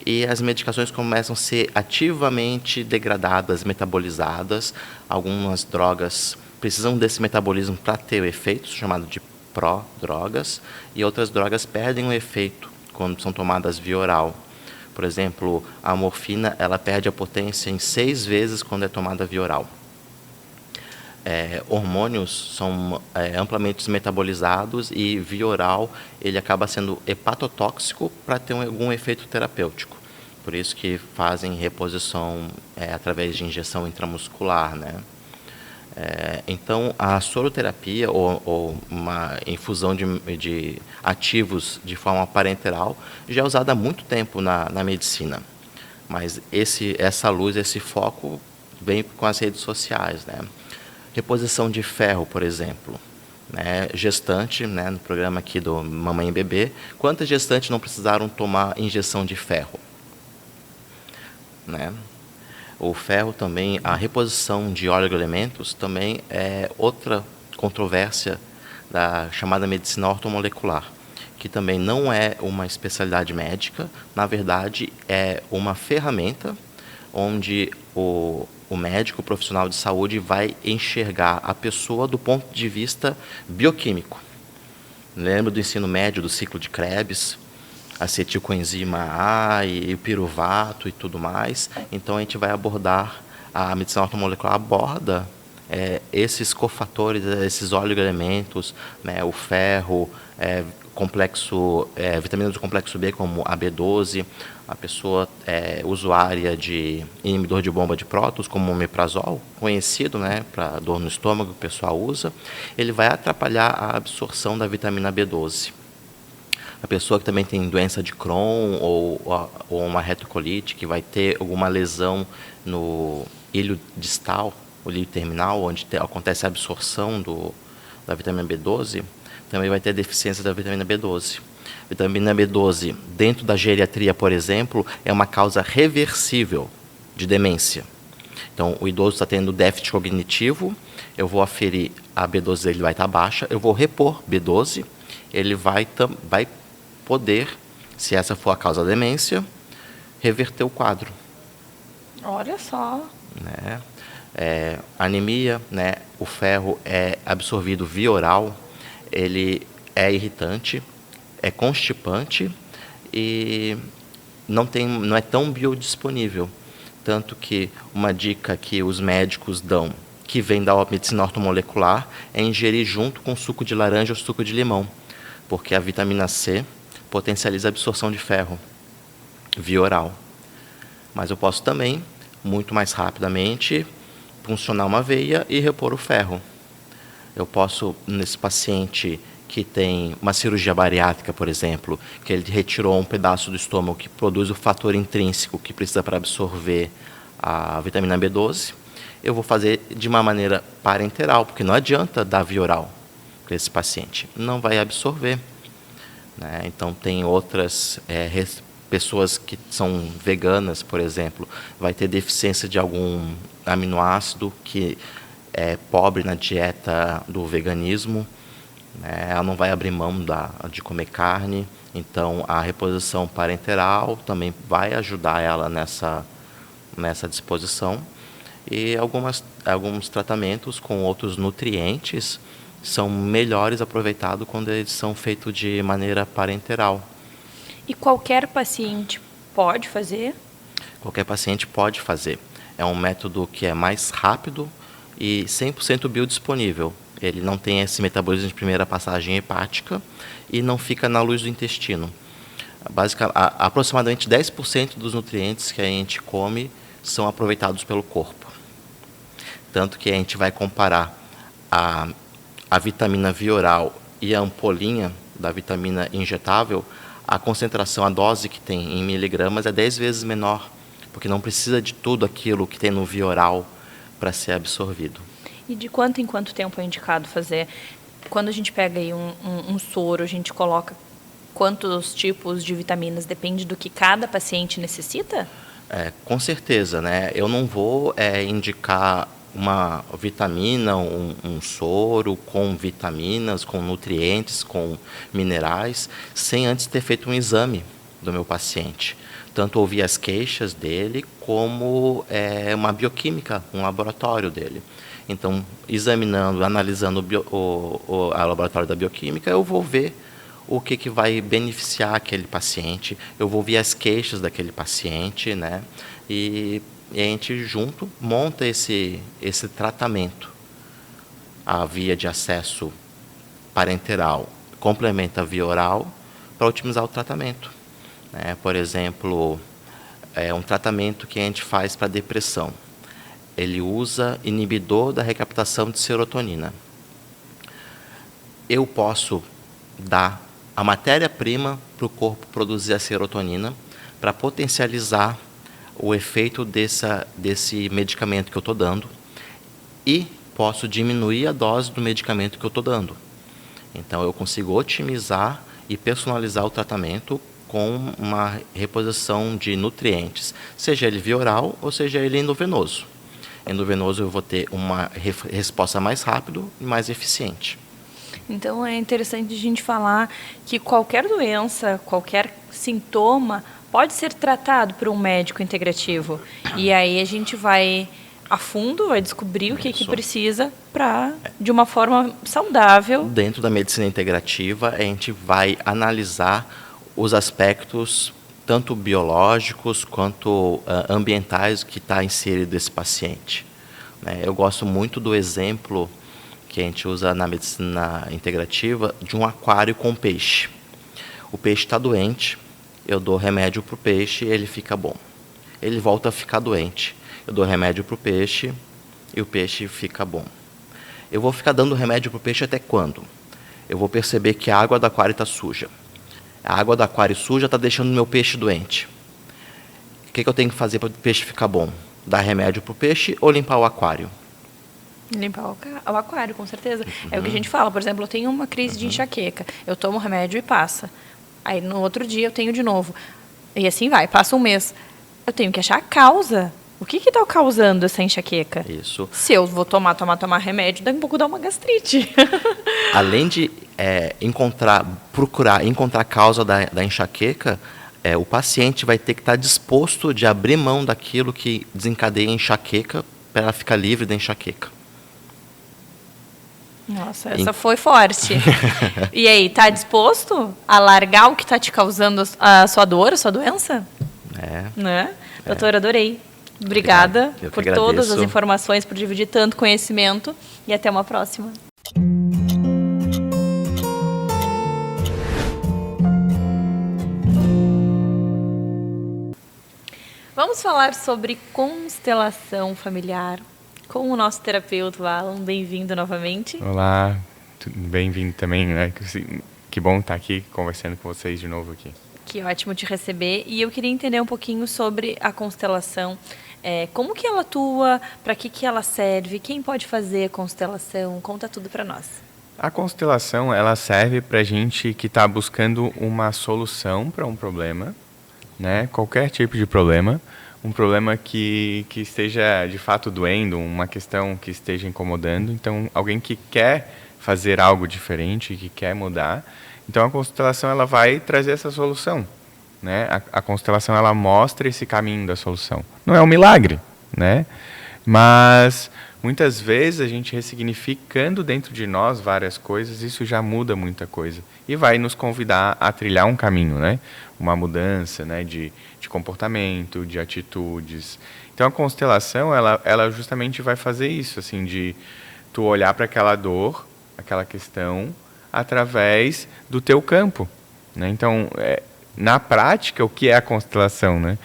e as medicações começam a ser ativamente degradadas, metabolizadas. Algumas drogas precisam desse metabolismo para ter o efeito, chamado de prodrogas, e outras drogas perdem o efeito quando são tomadas via oral. Por exemplo, a morfina, ela perde a potência em 6 vezes quando é tomada via oral. Hormônios são amplamente metabolizados e via oral ele acaba sendo hepatotóxico para ter algum efeito terapêutico. Por isso que fazem reposição através de injeção intramuscular, né? Então, a soroterapia ou uma infusão de ativos de forma parenteral já é usada há muito tempo na medicina. Mas essa luz, esse foco vem com as redes sociais, né? Reposição de ferro, por exemplo. Né? Gestante, né, no programa aqui do Mamãe e Bebê, quantas gestantes não precisaram tomar injeção de ferro? Né? O ferro também, a reposição de oligoelementos também é outra controvérsia da chamada medicina ortomolecular, que também não é uma especialidade médica, na verdade é uma ferramenta onde o médico, o profissional de saúde vai enxergar a pessoa do ponto de vista bioquímico. Lembra do ensino médio, do ciclo de Krebs? acetilcoenzima A e piruvato e tudo mais. Então a gente vai abordar, a medicina ortomolecular aborda esses cofatores, esses oligoelementos, né, o ferro, vitaminas do complexo B, como a B12, a pessoa usuária de inibidor de bomba de prótons, como o omeprazol, conhecido, né, para dor no estômago, que o pessoal usa, ele vai atrapalhar a absorção da vitamina B12. A pessoa que também tem doença de Crohn ou uma retocolite, que vai ter alguma lesão no ilho distal, o ilho terminal, onde acontece a absorção da vitamina B12, também vai ter deficiência da vitamina B12. Vitamina B12, dentro da geriatria, por exemplo, é uma causa reversível de demência. Então, o idoso está tendo déficit cognitivo, eu vou aferir a B12 dele vai estar baixa, eu vou repor B12, ele vai poder, se essa for a causa da demência, reverter o quadro. Olha só. Né? Anemia, né? O ferro é absorvido via oral, ele é irritante, é constipante e não é tão biodisponível. Tanto que uma dica que os médicos dão, que vem da medicina ortomolecular, é ingerir junto com suco de laranja ou suco de limão, porque a vitamina C potencializa a absorção de ferro via oral. Mas eu posso também, muito mais rapidamente, puncionar uma veia e repor o ferro. Eu posso, nesse paciente que tem uma cirurgia bariátrica, por exemplo, que ele retirou um pedaço do estômago que produz o fator intrínseco que precisa para absorver a vitamina B12, eu vou fazer de uma maneira parenteral, porque não adianta dar via oral para esse paciente, não vai absorver. Né? Então, tem outras pessoas que são veganas, por exemplo, vai ter deficiência de algum aminoácido que é pobre na dieta do veganismo, né? Ela não vai abrir mão de comer carne, então a reposição parenteral também vai ajudar ela nessa disposição. E alguns tratamentos com outros nutrientes são melhores aproveitados quando eles são feitos de maneira parenteral. E qualquer paciente pode fazer? Qualquer paciente pode fazer. É um método que é mais rápido e 100% biodisponível. Ele não tem esse metabolismo de primeira passagem hepática e não fica na luz do intestino. Aproximadamente 10% dos nutrientes que a gente come são aproveitados pelo corpo. Tanto que a gente vai comparar a vitamina via oral e a ampolinha da vitamina injetável, a concentração, a dose que tem em miligramas é 10 vezes menor, porque não precisa de tudo aquilo que tem no via oral para ser absorvido. E de quanto em quanto tempo é indicado fazer? Quando a gente pega aí um soro, a gente coloca quantos tipos de vitaminas, depende do que cada paciente necessita? Com certeza, né? Eu não vou indicar uma vitamina, um soro com vitaminas, com nutrientes, com minerais, sem antes ter feito um exame do meu paciente. Tanto ouvir as queixas dele, como uma bioquímica, um laboratório dele. Então, examinando, analisando o laboratório da bioquímica, eu vou ver o que vai beneficiar aquele paciente, eu vou ver as queixas daquele paciente, né? E a gente junto monta esse tratamento. A via de acesso parenteral complementa a via oral para otimizar o tratamento. Né? Por exemplo, um tratamento que a gente faz para depressão. Ele usa inibidor da recaptação de serotonina. Eu posso dar a matéria-prima para o corpo produzir a serotonina para potencializar o efeito desse medicamento que eu estou dando e posso diminuir a dose do medicamento que eu estou dando. Então, eu consigo otimizar e personalizar o tratamento com uma reposição de nutrientes, seja ele via oral ou seja ele endovenoso. Endovenoso eu vou ter uma resposta mais rápida e mais eficiente. Então, é interessante a gente falar que qualquer doença, qualquer sintoma pode ser tratado por um médico integrativo. E aí a gente vai a fundo, vai descobrir o que precisa para, de uma forma saudável. Dentro da medicina integrativa, a gente vai analisar os aspectos tanto biológicos quanto ambientais que está inserido esse paciente. Eu gosto muito do exemplo que a gente usa na medicina integrativa de um aquário com peixe. O peixe está doente, eu dou remédio para o peixe e ele fica bom. Ele volta a ficar doente, eu dou remédio para o peixe e o peixe fica bom. Eu vou ficar dando remédio para o peixe até quando? Eu vou perceber que a água do aquário está suja. A água do aquário suja está deixando o meu peixe doente. O que eu tenho que fazer para o peixe ficar bom? Dar remédio para o peixe ou limpar o aquário? Limpar o aquário, com certeza. É o que a gente fala, por exemplo, eu tenho uma crise de enxaqueca, eu tomo remédio e passa. Aí no outro dia eu tenho de novo. E assim vai, passa um mês. Eu tenho que achar a causa. O que está causando essa enxaqueca? Isso. Se eu vou tomar remédio, daqui a pouco dá uma gastrite. Além de procurar encontrar a causa da enxaqueca, o paciente vai ter que estar disposto de abrir mão daquilo que desencadeia a enxaqueca para ela ficar livre da enxaqueca. Nossa, essa foi forte. E aí, tá disposto a largar o que está te causando a sua dor, a sua doença? Né? Doutora, adorei. Obrigada por todas as informações, por dividir tanto conhecimento e até uma próxima. Vamos falar sobre constelação familiar com o nosso terapeuta, Alan. Bem-vindo novamente. Olá, bem-vindo também, né? Que bom estar aqui conversando com vocês de novo aqui. Que ótimo te receber. E eu queria entender um pouquinho sobre a constelação. Como que ela atua, para que ela serve, quem pode fazer a constelação? Conta tudo para nós. A constelação, ela serve para a gente que está buscando uma solução para um problema, né? Qualquer tipo de problema. Um problema que esteja de fato doendo, uma questão que esteja incomodando. Então, alguém que quer fazer algo diferente, que quer mudar. Então, a constelação ela vai trazer essa solução, né? A constelação ela mostra esse caminho da solução. Não é um milagre, né? Mas muitas vezes a gente ressignificando dentro de nós várias coisas, isso já muda muita coisa e vai nos convidar a trilhar um caminho, né? Uma mudança, né? De comportamento, de atitudes. Então a constelação ela justamente vai fazer isso, assim, de tu olhar para aquela dor, aquela questão através do teu campo, né? Então na prática, o que é a constelação, né?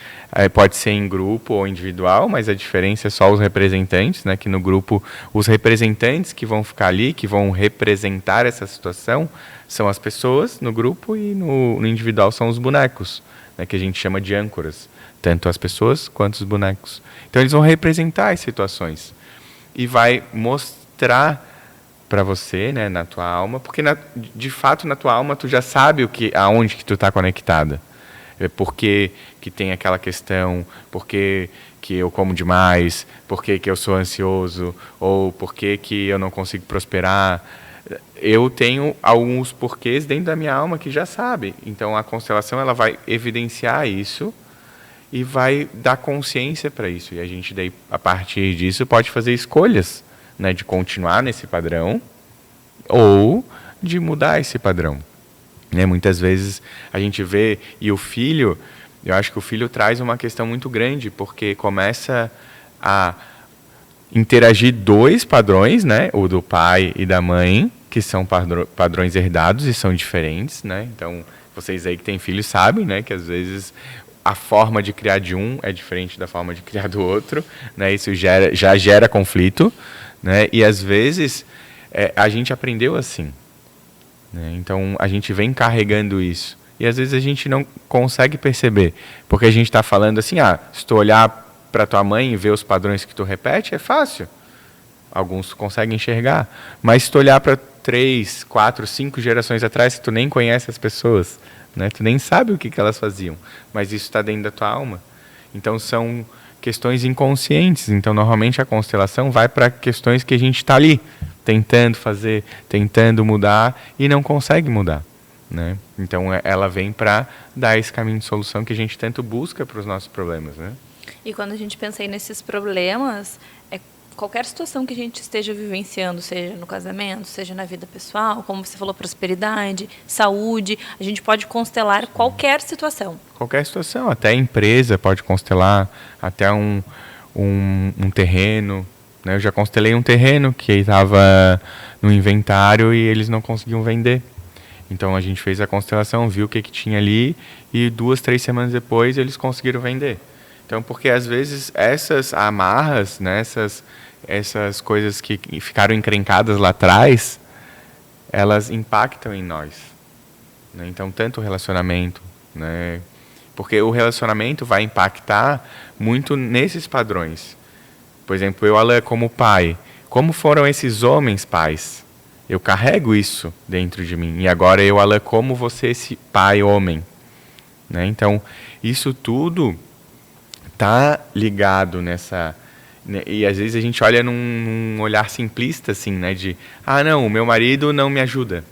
Pode ser em grupo ou individual, mas a diferença é só os representantes, né? Que no grupo, os representantes que vão ficar ali, que vão representar essa situação, são as pessoas no grupo e no individual são os bonecos, né? Que a gente chama de âncoras, tanto as pessoas quanto os bonecos. Então eles vão representar as situações e vai mostrar para você, né, na tua alma, porque de fato na tua alma tu já sabe aonde que tu está conectada. Porque que tem aquela questão, porque que eu como demais, porque que eu sou ansioso, ou porque que eu não consigo prosperar. Eu tenho alguns porquês dentro da minha alma que já sabe. Então a constelação ela vai evidenciar isso e vai dar consciência para isso. E a gente daí, a partir disso, pode fazer escolhas, né, de continuar nesse padrão ou de mudar esse padrão. Né? Muitas vezes a gente vê, e o filho, eu acho que o filho traz uma questão muito grande, porque começa a interagir dois padrões, né? O do pai e da mãe, que são padrões herdados e são diferentes. Né? Então, vocês aí que têm filhos sabem, né, que às vezes a forma de criar de um é diferente da forma de criar do outro. Né? Isso já gera conflito. Né? E às vezes a gente aprendeu assim, né? Então a gente vem carregando isso e às vezes a gente não consegue perceber, porque a gente está falando assim, se tu olhar para tua mãe e ver os padrões que tu repete, é fácil, alguns conseguem enxergar, mas se tu olhar para 3, 4, 5 gerações atrás, tu nem conhece as pessoas, né? Tu nem sabe o que elas faziam, mas isso está dentro da tua alma. Então são questões inconscientes. Então, normalmente, a constelação vai para questões que a gente está ali, tentando fazer, tentando mudar e não consegue mudar. Né? Então, ela vem para dar esse caminho de solução que a gente tanto busca para os nossos problemas. Né? E quando a gente pensa aí nesses problemas, qualquer situação que a gente esteja vivenciando, seja no casamento, seja na vida pessoal, como você falou, prosperidade, saúde, a gente pode constelar qualquer situação. Qualquer situação, até a empresa pode constelar, até um terreno. Né? Eu já constelei um terreno que estava no inventário e eles não conseguiam vender. Então a gente fez a constelação, viu o que tinha ali e 2, 3 semanas depois eles conseguiram vender. Então, porque às vezes essas amarras, né, essas coisas que ficaram encrencadas lá atrás, elas impactam em nós. Né? Então, tanto o relacionamento, né? Porque o relacionamento vai impactar muito nesses padrões. Por exemplo, eu, Alain, como pai, como foram esses homens pais? Eu carrego isso dentro de mim. E agora eu, Alain, como você, esse pai homem? Né? Então, isso tudo está ligado nessa... Né? E às vezes a gente olha num olhar simplista, assim, né? De, não, o meu marido não me ajuda.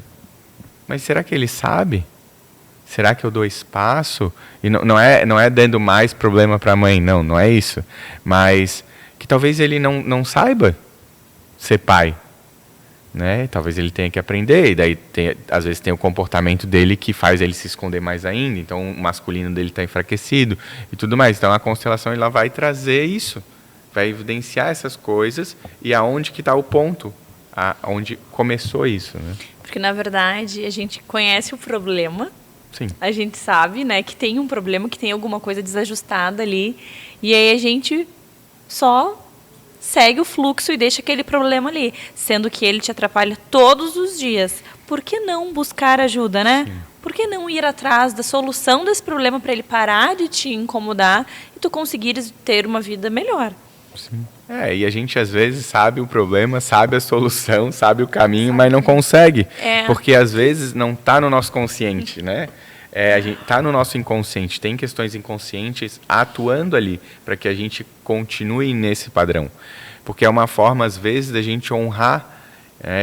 Mas será que ele sabe? Será que eu dou espaço? E não é dando mais problema para a mãe, não é isso. Mas que talvez ele não saiba ser pai. Né? Talvez ele tenha que aprender, e daí às vezes tem o comportamento dele que faz ele se esconder mais ainda, então o masculino dele está enfraquecido e tudo mais. Então a constelação ela vai trazer isso, vai evidenciar essas coisas e aonde que está o ponto, aonde começou isso. Né? Porque na verdade a gente conhece o problema, Sim. A gente sabe, né, que tem um problema, que tem alguma coisa desajustada ali, e aí a gente só segue o fluxo e deixa aquele problema ali, sendo que ele te atrapalha todos os dias. Por que não buscar ajuda, né? Sim. Por que não ir atrás da solução desse problema para ele parar de te incomodar e tu conseguires ter uma vida melhor? Sim. E a gente às vezes sabe o problema, sabe a solução, sabe o caminho, mas não consegue. Porque às vezes não está no nosso consciente, né? A gente está no nosso inconsciente, tem questões inconscientes atuando ali para que a gente continue nesse padrão. Porque é uma forma, às vezes, da gente honrar,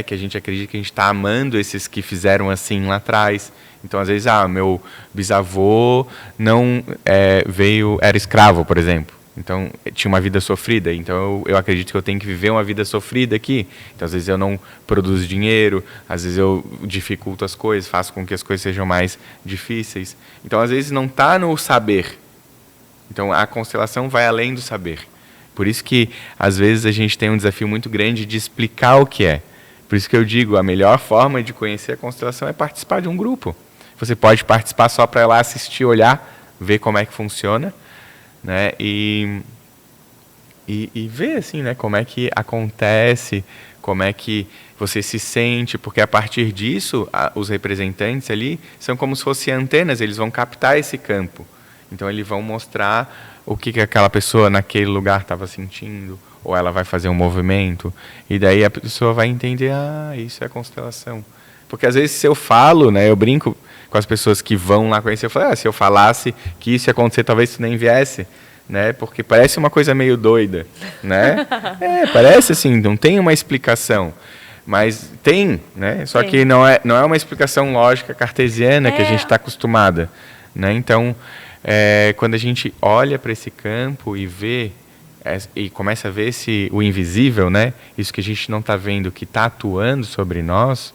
que a gente acredita que a gente está amando esses que fizeram assim lá atrás. Então, às vezes, meu bisavô não era escravo, por exemplo. Então, tinha uma vida sofrida. Então, eu acredito que eu tenho que viver uma vida sofrida aqui. Então, às vezes, eu não produzo dinheiro. Às vezes, eu dificulto as coisas, faço com que as coisas sejam mais difíceis. Então, às vezes, não está no saber. Então, a constelação vai além do saber. Por isso que, às vezes, a gente tem um desafio muito grande de explicar o que é. Por isso que eu digo, a melhor forma de conhecer a constelação é participar de um grupo. Você pode participar só para ir lá assistir, olhar, ver como é que funciona, né? E ver assim, né? Como é que acontece, como é que você se sente, porque a partir disso, os representantes ali são como se fossem antenas, eles vão captar esse campo. Então, eles vão mostrar o que aquela pessoa naquele lugar estava sentindo, ou ela vai fazer um movimento, e daí a pessoa vai entender, isso é constelação. Porque às vezes se eu falo, né, eu brinco com as pessoas que vão lá conhecer, eu falo, se eu falasse que isso ia acontecer, talvez isso nem viesse, né, porque parece uma coisa meio doida, né? Parece assim, não tem uma explicação, mas tem, né? Só que não é uma explicação lógica cartesiana que a gente está acostumada, né? Então, quando a gente olha para esse campo e vê e começa a ver o invisível, né? Isso que a gente não está vendo, que está atuando sobre nós,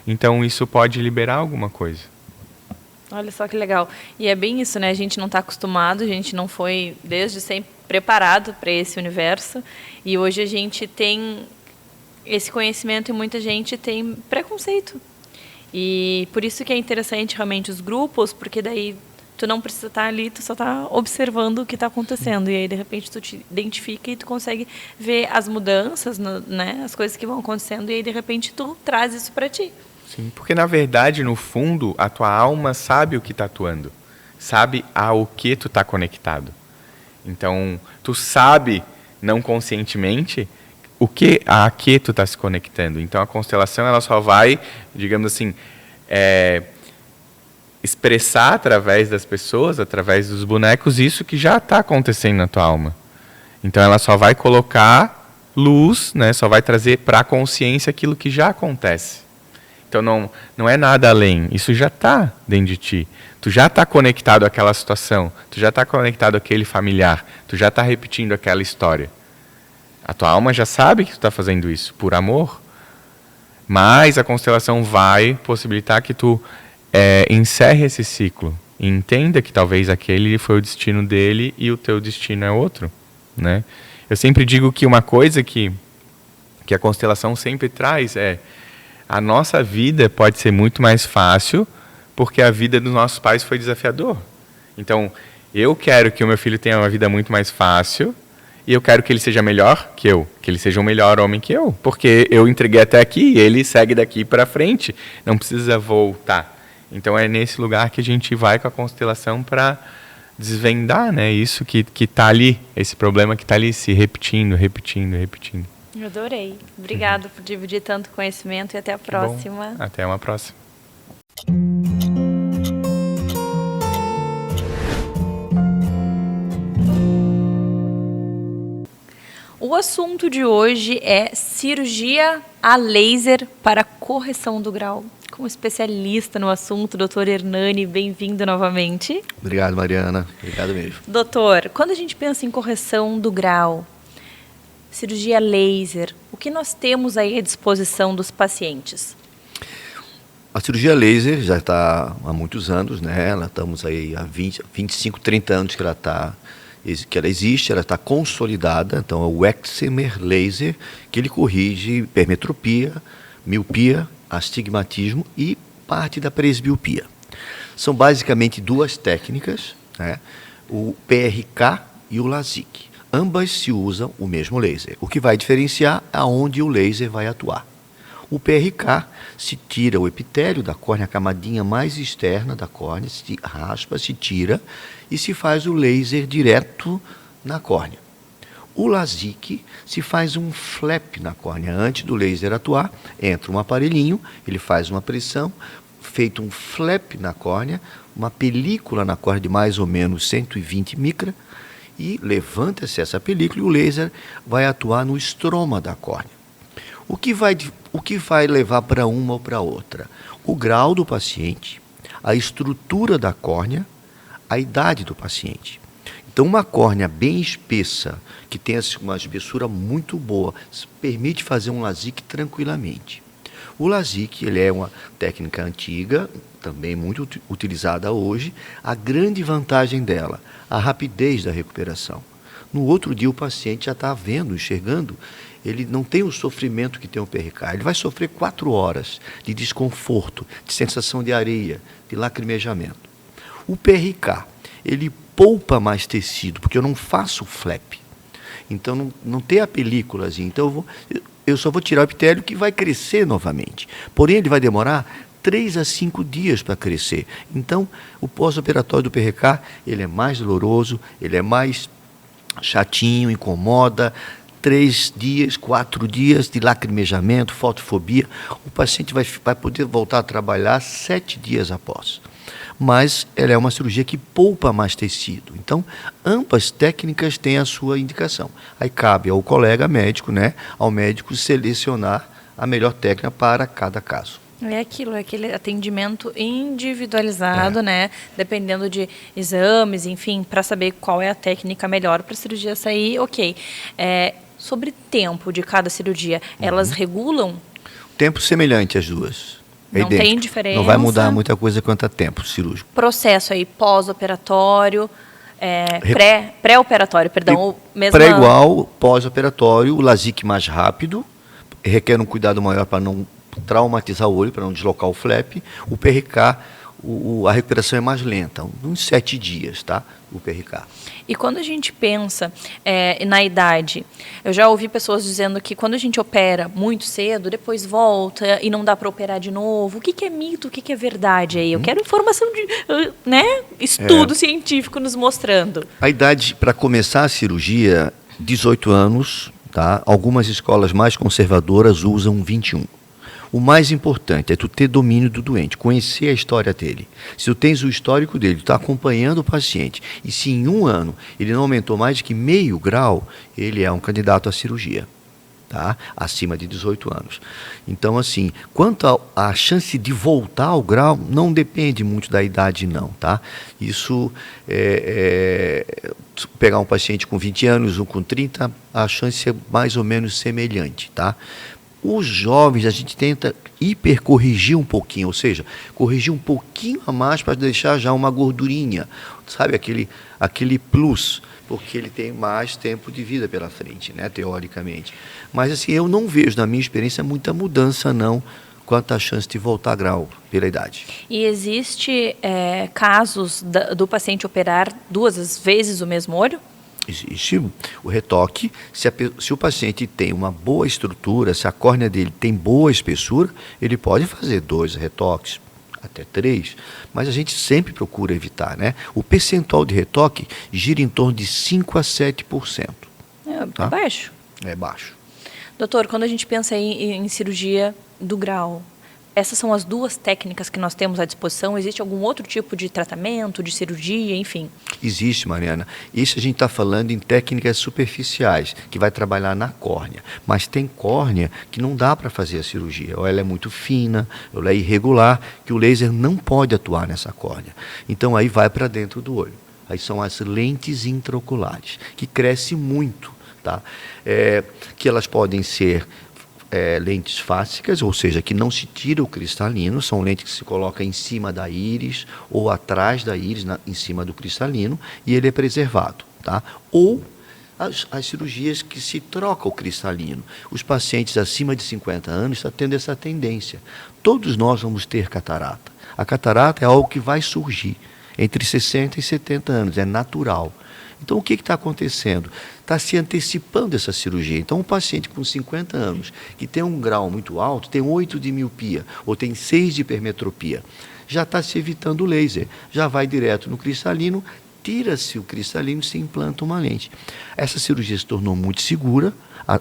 então isso pode liberar alguma coisa. Olha só que legal. E é bem isso, né? A gente não está acostumado, a gente não foi desde sempre preparado para esse universo. E hoje a gente tem esse conhecimento e muita gente tem preconceito. E por isso que é interessante realmente os grupos, porque daí tu não precisa estar ali, tu só está observando o que está acontecendo. E aí, de repente, tu te identifica e tu consegue ver as mudanças, né? As coisas que vão acontecendo. E aí, de repente, tu traz isso para ti. Sim, porque na verdade, no fundo, a tua alma sabe o que está atuando, sabe ao que tu está conectado. Então, tu sabe, não conscientemente, a que tu está se conectando. Então, a constelação ela só vai, digamos assim, expressar através das pessoas, através dos bonecos, isso que já está acontecendo na tua alma. Então, ela só vai colocar luz, né? Só vai trazer para a consciência aquilo que já acontece. Então, não é nada além. Isso já está dentro de ti. Tu já está conectado àquela situação. Tu já está conectado àquele familiar. Tu já está repetindo aquela história. A tua alma já sabe que tu está fazendo isso por amor, mas a constelação vai possibilitar que tu encerre esse ciclo e entenda que talvez aquele foi o destino dele e o teu destino é outro, né? Eu sempre digo que uma coisa que a constelação sempre traz é a nossa vida pode ser muito mais fácil porque a vida dos nossos pais foi desafiador. Então, eu quero que o meu filho tenha uma vida muito mais fácil e eu quero que ele seja melhor que eu, que ele seja um melhor homem que eu, porque eu entreguei até aqui e ele segue daqui para frente, não precisa voltar. Então, é nesse lugar que a gente vai com a constelação para desvendar, né, isso que está ali, esse problema que está ali se repetindo. Eu adorei. Obrigada por dividir tanto conhecimento e até a próxima. Bom, até uma próxima. O assunto de hoje é cirurgia a laser para correção do grau. Com especialista no assunto, doutor Hernani, bem-vindo novamente. Obrigado, Mariana. Obrigado mesmo. Doutor, quando a gente pensa em correção do grau, cirurgia laser, o que nós temos aí à disposição dos pacientes? A cirurgia laser já está há muitos anos, né? Estamos aí há 25, 30 anos que ela existe, ela está consolidada. Então, é o excimer laser, que ele corrige hipermetropia, miopia, astigmatismo e parte da presbiopia. São basicamente duas técnicas, né? O PRK e o LASIK. Ambas se usam o mesmo laser. O que vai diferenciar é aonde o laser vai atuar. O PRK se tira o epitélio da córnea, a camadinha mais externa da córnea, se raspa, se tira e se faz o laser direto na córnea. O LASIK se faz um flap na córnea. Antes do laser atuar, entra um aparelhinho, ele faz uma pressão, feito um flap na córnea, uma película na córnea de mais ou menos 120 micra, e levanta-se essa película e o laser vai atuar no estroma da córnea. O que vai levar para uma ou para outra? O grau do paciente, a estrutura da córnea, a idade do paciente. Então, uma córnea bem espessa, que tem uma espessura muito boa, permite fazer um LASIK tranquilamente. O LASIK, ele é uma técnica antiga, também muito utilizada hoje. A grande vantagem dela, a rapidez da recuperação. No outro dia o paciente já está vendo, enxergando, ele não tem o sofrimento que tem o PRK. Ele vai sofrer 4 horas de desconforto, de sensação de areia, de lacrimejamento. O PRK, ele poupa mais tecido, porque eu não faço flap. Então não tem a películazinha. Então eu só vou tirar o epitélio que vai crescer novamente. Porém, ele vai demorar 3 a 5 dias para crescer. Então, o pós-operatório do PRK, ele é mais doloroso, ele é mais chatinho, incomoda. 3 dias, 4 dias de lacrimejamento, fotofobia. O paciente vai poder voltar a trabalhar 7 dias após. Mas ela é uma cirurgia que poupa mais tecido. Então, ambas técnicas têm a sua indicação. Aí cabe ao colega médico, né, ao médico selecionar a melhor técnica para cada caso. É aquele atendimento individualizado, né? Dependendo de exames, enfim, para saber qual é a técnica melhor para a cirurgia sair, ok. Sobre tempo de cada cirurgia, elas regulam? Tempo semelhante às duas. Não tem diferença? Não vai mudar muita coisa quanto a tempo cirúrgico. Processo aí pós-operatório, pré-operatório, perdão. Pré-igual, pós-operatório, o LASIK mais rápido, requer um cuidado maior para não traumatizar o olho, para não deslocar o flap. O PRK, a recuperação é mais lenta, uns 7 dias, tá? O PRK. E quando a gente pensa na idade, eu já ouvi pessoas dizendo que quando a gente opera muito cedo, depois volta e não dá para operar de novo. O que é mito, o que é verdade aí? Eu quero informação de estudo científico nos mostrando. A idade para começar a cirurgia, 18 anos, tá? Algumas escolas mais conservadoras usam 21. O mais importante é tu ter domínio do doente, conhecer a história dele. Se tu tens o histórico dele, tu está acompanhando o paciente, e se em 1 ano ele não aumentou mais de que meio grau, ele é um candidato à cirurgia. tá? Acima de 18 anos. Então, assim, quanto à chance de voltar ao grau, não depende muito da idade, não, tá? Isso, pegar um paciente com 20 anos, um com 30, a chance é mais ou menos semelhante, tá? Os jovens, a gente tenta hipercorrigir um pouquinho, ou seja, corrigir um pouquinho a mais para deixar já uma gordurinha, sabe, aquele plus, porque ele tem mais tempo de vida pela frente, né, teoricamente. Mas assim, eu não vejo, na minha experiência, muita mudança, não, quanto à chance de voltar a grau pela idade. E existe casos do paciente operar 2 vezes o mesmo olho? Existe o retoque, se o paciente tem uma boa estrutura, se a córnea dele tem boa espessura, ele pode fazer 2 retoques, até 3, mas a gente sempre procura evitar, né? O percentual de retoque gira em torno de 5 a 7%. É baixo. É baixo. Doutor, quando a gente pensa em cirurgia do grau, essas são as 2 técnicas que nós temos à disposição? Existe algum outro tipo de tratamento, de cirurgia, enfim? Existe, Mariana. Isso a gente está falando em técnicas superficiais, que vai trabalhar na córnea. Mas tem córnea que não dá para fazer a cirurgia. Ou ela é muito fina, ou ela é irregular, que o laser não pode atuar nessa córnea. Então aí vai para dentro do olho. Aí são as lentes intraoculares, que crescem muito, tá? Que elas podem ser lentes fásicas, ou seja, que não se tira o cristalino, são lentes que se coloca em cima da íris ou atrás da íris, em cima do cristalino, e ele é preservado, tá? Ou as cirurgias que se troca o cristalino. Os pacientes acima de 50 anos estão tendo essa tendência. Todos nós vamos ter catarata. A catarata é algo que vai surgir entre 60 e 70 anos, é natural. Então, o que está acontecendo? Está se antecipando essa cirurgia. Então, um paciente com 50 anos, que tem um grau muito alto, tem 8 de miopia, ou tem 6 de hipermetropia, já está se evitando o laser. Já vai direto no cristalino, tira-se o cristalino e se implanta uma lente. Essa cirurgia se tornou muito segura.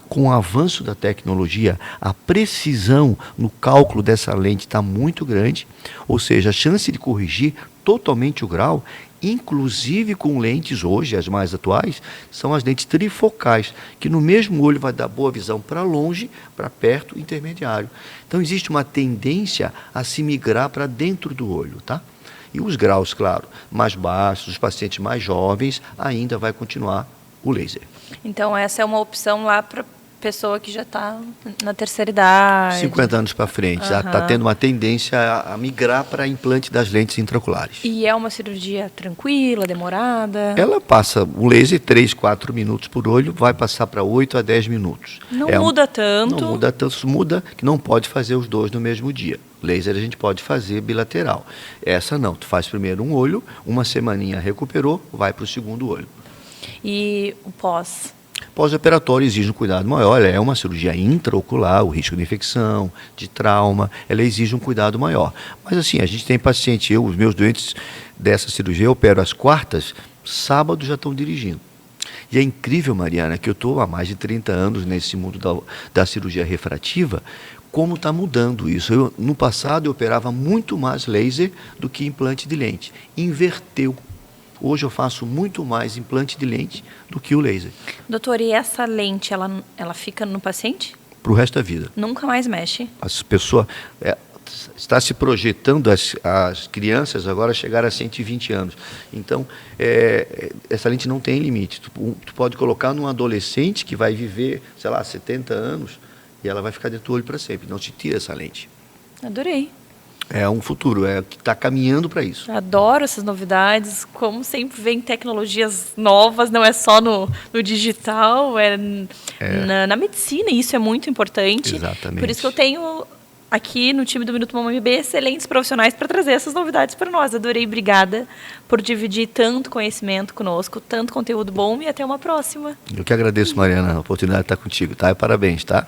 Com o avanço da tecnologia, a precisão no cálculo dessa lente está muito grande, ou seja, a chance de corrigir totalmente o grau, inclusive com lentes hoje, as mais atuais, são as lentes trifocais, que no mesmo olho vai dar boa visão para longe, para perto, intermediário. Então existe uma tendência a se migrar para dentro do olho, tá? E os graus, claro, mais baixos, os pacientes mais jovens, ainda vai continuar o laser. Então essa é uma opção lá para pessoa que já está na terceira idade. 50 anos para frente, já está tendo uma tendência a migrar para implante das lentes intraoculares. E é uma cirurgia tranquila, demorada? Ela passa o laser 3, 4 minutos por olho, vai passar para 8 a 10 minutos. Não muda tanto? Não muda tanto, muda que não pode fazer os 2 no mesmo dia. Laser a gente pode fazer bilateral. Essa não, tu faz primeiro um olho, uma semaninha recuperou, vai para o segundo olho. E o pós? Pós-operatório exige um cuidado maior, ela é uma cirurgia intraocular, o risco de infecção, de trauma, ela exige um cuidado maior. Mas assim, a gente tem paciente, os meus doentes dessa cirurgia, eu opero às quartas, sábado já estão dirigindo. E é incrível, Mariana, que eu estou há mais de 30 anos nesse mundo da cirurgia refrativa, como está mudando isso. No passado eu operava muito mais laser do que implante de lente. Inverteu. Hoje eu faço muito mais implante de lente do que o laser. Doutor, e essa lente, ela fica no paciente? Para o resto da vida. Nunca mais mexe? As pessoas... está se projetando as crianças agora chegar a 120 anos. Então, essa lente não tem limite. Tu pode colocar num adolescente que vai viver, sei lá, 70 anos e ela vai ficar dentro do olho para sempre. Não se tira essa lente. Adorei. É um futuro, que está caminhando para isso. Adoro essas novidades, como sempre vem tecnologias novas, não é só no digital, na medicina, e isso é muito importante. Exatamente. Por isso que eu tenho aqui no time do Minuto Mama MB excelentes profissionais para trazer essas novidades para nós. Adorei, obrigada por dividir tanto conhecimento conosco, tanto conteúdo bom, e até uma próxima. Eu que agradeço, Mariana, a oportunidade de estar contigo, tá? E parabéns, tá?